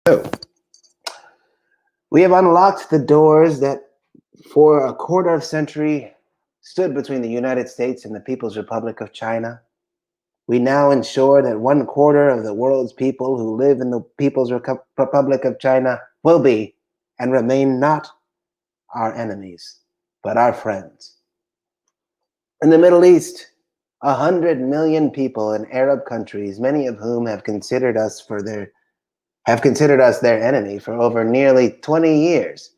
So, we have unlocked the doors that for a quarter of a century stood between the United States and the People's Republic of China. We now ensure that 1/4 of the world's people who live in the People's Republic of China will be and remain not our enemies, but our friends. In the Middle East, 100 million people in Arab countries, many of whom have considered us their enemy for over nearly 20 years,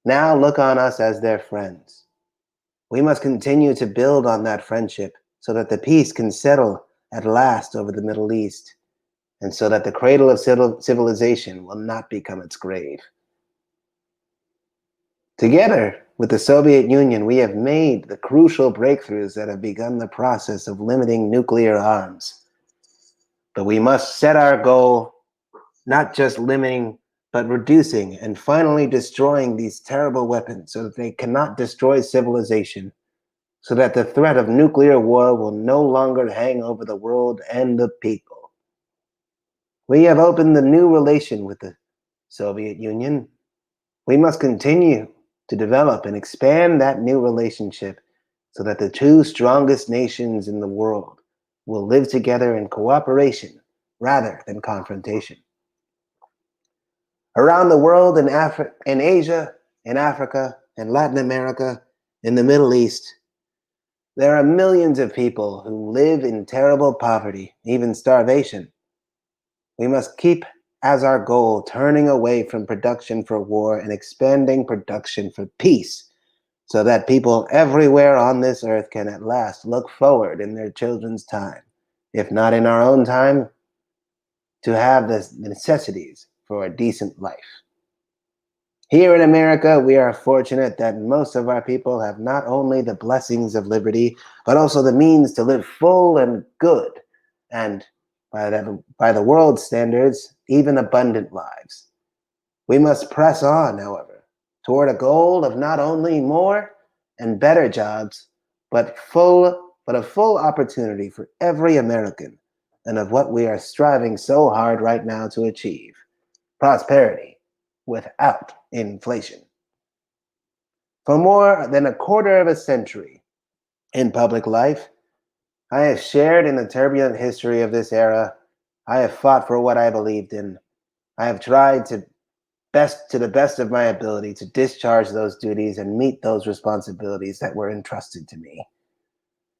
now look on us as their friends. We must continue to build on that friendship so that the peace can settle at last over the Middle East, and so that the cradle of civilization will not become its grave. Together with the Soviet Union, we have made the crucial breakthroughs that have begun the process of limiting nuclear arms. But we must set our goal, not just limiting, but reducing and finally destroying these terrible weapons so that they cannot destroy civilization, so that the threat of nuclear war will no longer hang over the world and the people. We have opened the new relation with the Soviet Union, We must continue to develop and expand that new relationship so that the two strongest nations in the world will live together in cooperation rather than confrontation. Around the world, in Asia, in Africa, in Latin America, in the Middle East, there are millions of people who live in terrible poverty, even starvation. We must keep as our goal turning away from production for war and expanding production for peace, so that people everywhere on this earth can at last look forward in their children's time, if not in our own time, to have the necessities for a decent life. Here in America, we are fortunate that most of our people have not only the blessings of liberty, but also the means to live full and good, and by the world's standards, even abundant lives. We must press on, however, toward a goal of not only more and better jobs, but a full opportunity for every American, and of what we are striving so hard right now to achieve: prosperity without inflation. For more than a quarter of a century in public life, I have shared in the turbulent history of this era. I have fought for what I believed in. I have tried to the best of my ability to discharge those duties and meet those responsibilities that were entrusted to me.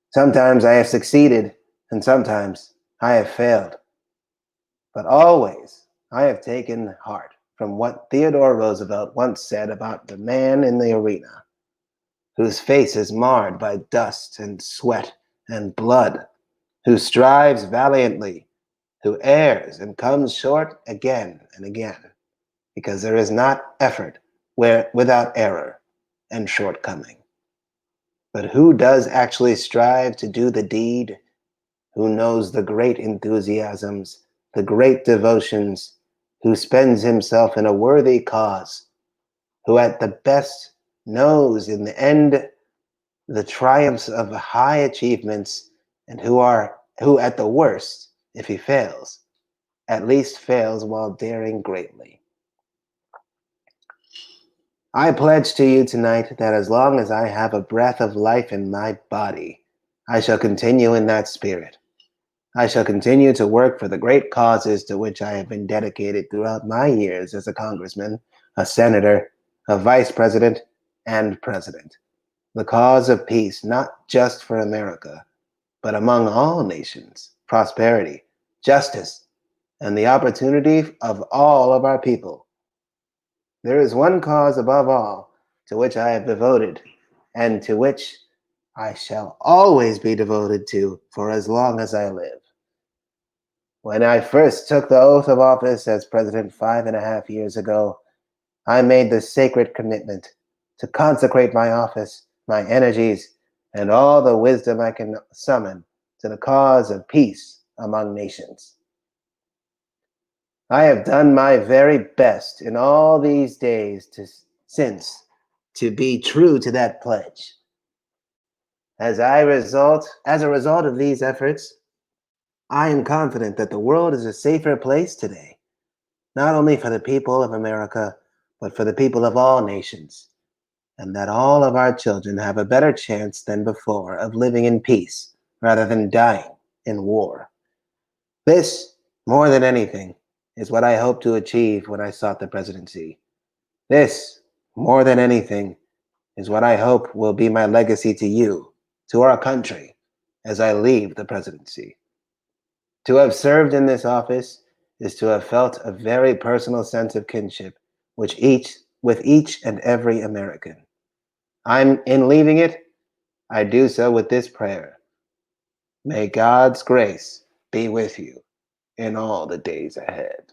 Sometimes I have succeeded, and sometimes I have failed. But always I have taken heart from what Theodore Roosevelt once said about the man in the arena, whose face is marred by dust and sweat and blood, who strives valiantly, who errs and comes short again and again, because there is not effort without error and shortcoming. But who does actually strive to do the deed, who knows the great enthusiasms, the great devotions, who spends himself in a worthy cause, who at the best knows in the end the triumphs of high achievements, and who at the worst, if he fails, at least fails while daring greatly. I pledge to you tonight that as long as I have a breath of life in my body, I shall continue in that spirit. I shall continue to work for the great causes to which I have been dedicated throughout my years as a congressman, a senator, a vice president, and president. The cause of peace, not just for America, but among all nations, prosperity, justice, and the opportunity of all of our people. There is one cause above all to which I have devoted, and to which I shall always be devoted to for as long as I live. When I first took the oath of office as president 5.5 years ago, I made the sacred commitment to consecrate my office, my energies, and all the wisdom I can summon to the cause of peace among nations. I have done my very best in all these days since to be true to that pledge. As a result of these efforts, I am confident that the world is a safer place today, not only for the people of America, but for the people of all nations, and that all of our children have a better chance than before of living in peace rather than dying in war. This, more than anything, is what I hoped to achieve when I sought the presidency. This, more than anything, is what I hope will be my legacy to you, to our country, as I leave the presidency. To have served in this office is to have felt a very personal sense of kinship with each and every American. In leaving it, I do so with this prayer: may God's grace be with you in all the days ahead.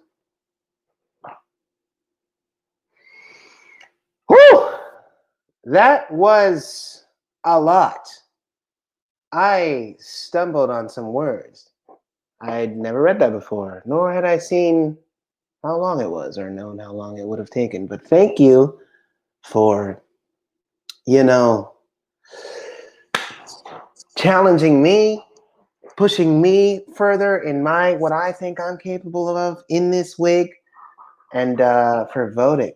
Whew! That was a lot. I stumbled on some words. I'd never read that before, nor had I seen how long it was or known how long it would have taken. But thank you for, challenging me, pushing me further in what I think I'm capable of in this wig, and for voting.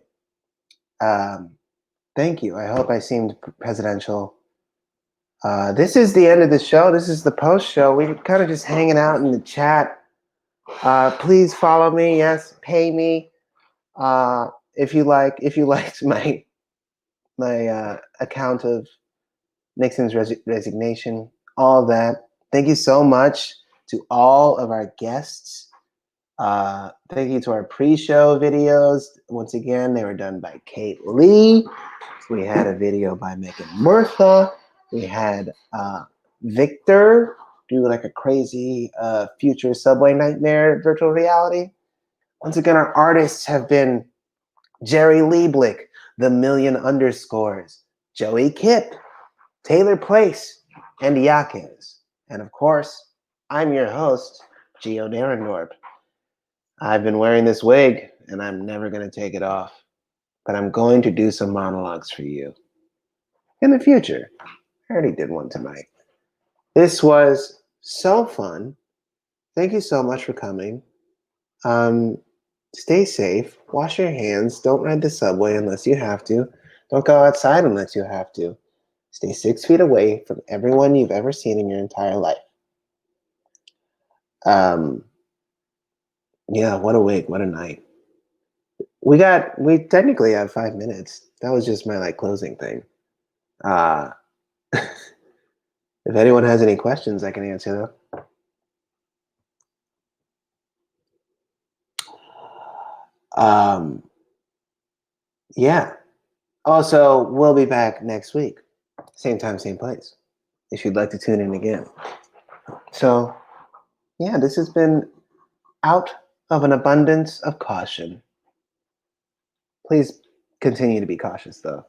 Thank you. I hope I seemed presidential. This is the end of the show. This is the post show. We're kind of just hanging out in the chat. Please follow me. Yes, pay me. If you liked my account of Nixon's resignation, all that. Thank you so much to all of our guests. Thank you to our pre-show videos. Once again, they were done by Kate Lee. We had a video by Megan Murtha. We had Victor do like a crazy future subway nightmare virtual reality. Once again, our artists have been Jerry Leiblich, the Million Underscores, Joey Kipp, Taylor Place, and Yackez. And of course, I'm your host, Gio Naraandorp. I've been wearing this wig, and I'm never going to take it off. But I'm going to do some monologues for you in the future. I already did one tonight. This was so fun. Thank you so much for coming. Stay safe. Wash your hands. Don't ride the subway unless you have to. Don't go outside unless you have to. Stay 6 feet away from everyone you've ever seen in your entire life. Yeah, what a week. What a night. We technically have 5 minutes. That was just my closing thing. If anyone has any questions, I can answer them. Yeah. Also, we'll be back next week. Same time, same place. If you'd like to tune in again. So, yeah, this has been Out of an Abundance of Caution. Please continue to be cautious, though.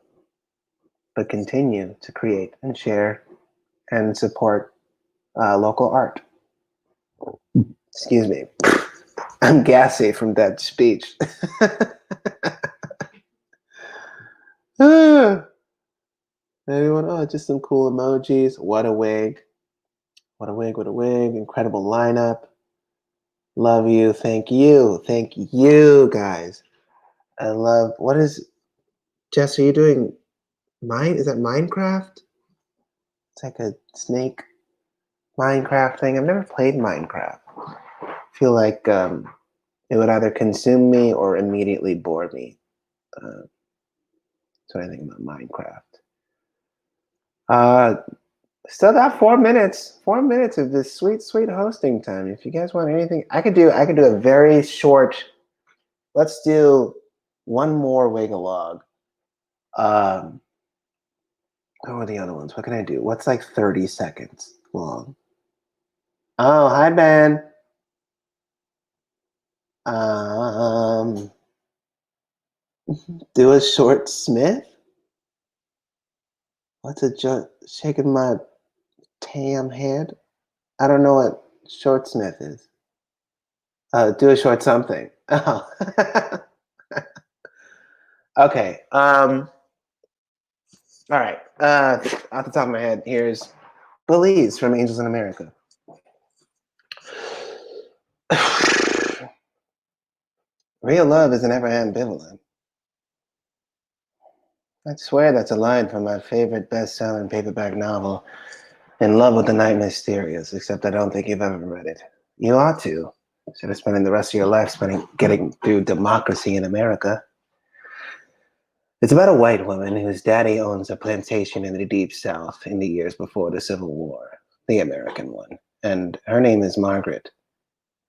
But continue to create and share and support local art. Excuse me. I'm gassy from that speech. Anyone? Oh, just some cool emojis. What a wig. What a wig, what a wig. Incredible lineup. Love you. Thank you. Thank you, guys. I love, what is, Jess, are you doing is that Minecraft? It's like a snake Minecraft thing. I've never played Minecraft. I feel like it would either consume me or immediately bore me. That's what I think about Minecraft. Still got 4 minutes. 4 minutes of this sweet, sweet hosting time. If you guys want anything, I could do a very short. Let's do one more wiggle-log. What are the other ones? What can I do? What's 30 seconds long? Oh, hi, Ben. Do a short Smith? What's a shaking my tam head? I don't know what short Smith is. Do a short something. Oh. Okay. All right. Off the top of my head, here's Belize from Angels in America. Real love is never ambivalent. I swear that's a line from my favorite best-selling paperback novel, In Love with the Night Mysterious, except I don't think you've ever read it. You ought to. Instead of spending the rest of your life getting through democracy in America. It's about a white woman whose daddy owns a plantation in the Deep South in the years before the Civil War, the American one. And her name is Margaret.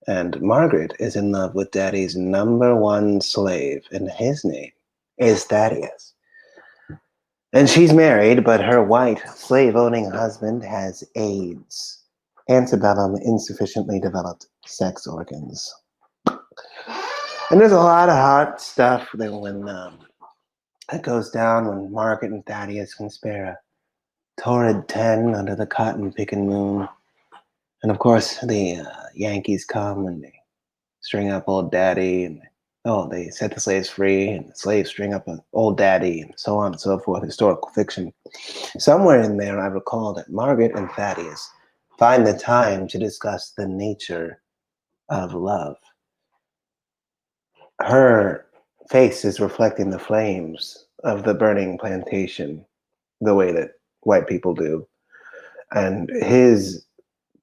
And Margaret is in love with daddy's #1 slave, and his name is Thaddeus. And she's married, but her white slave-owning husband has AIDS, antebellum insufficiently developed sex organs. And there's a lot of hot stuff that that goes down when Margaret and Thaddeus can spare a torrid 10 under the cotton-picking moon. And of course, the Yankees come and they string up old daddy, and they set the slaves free, and the slaves string up an old daddy, and so on and so forth, historical fiction. Somewhere in there, I recall that Margaret and Thaddeus find the time to discuss the nature of love. Her face is reflecting the flames of the burning plantation the way that white people do. And his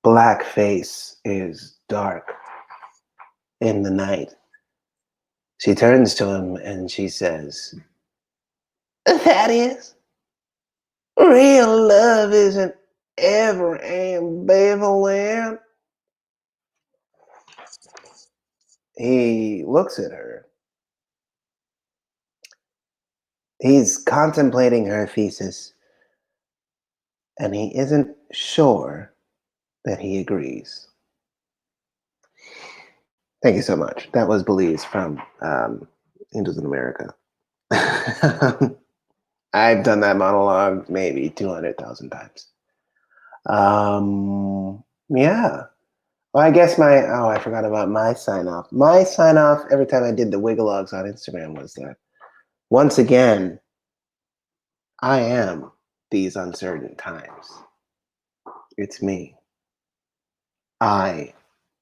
black face is dark in the night. She turns to him and she says, "Thaddeus, real love isn't ever ambivalent." He looks at her. He's contemplating her thesis, and he isn't sure that he agrees. Thank you so much. That was Belize from Angels in America. I've done that monologue maybe 200,000 times. Yeah. Well, I guess I forgot about my sign off. My sign off every time I did the Wigglelogs on Instagram was that once again, I am these uncertain times. It's me. I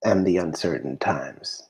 am the uncertain times.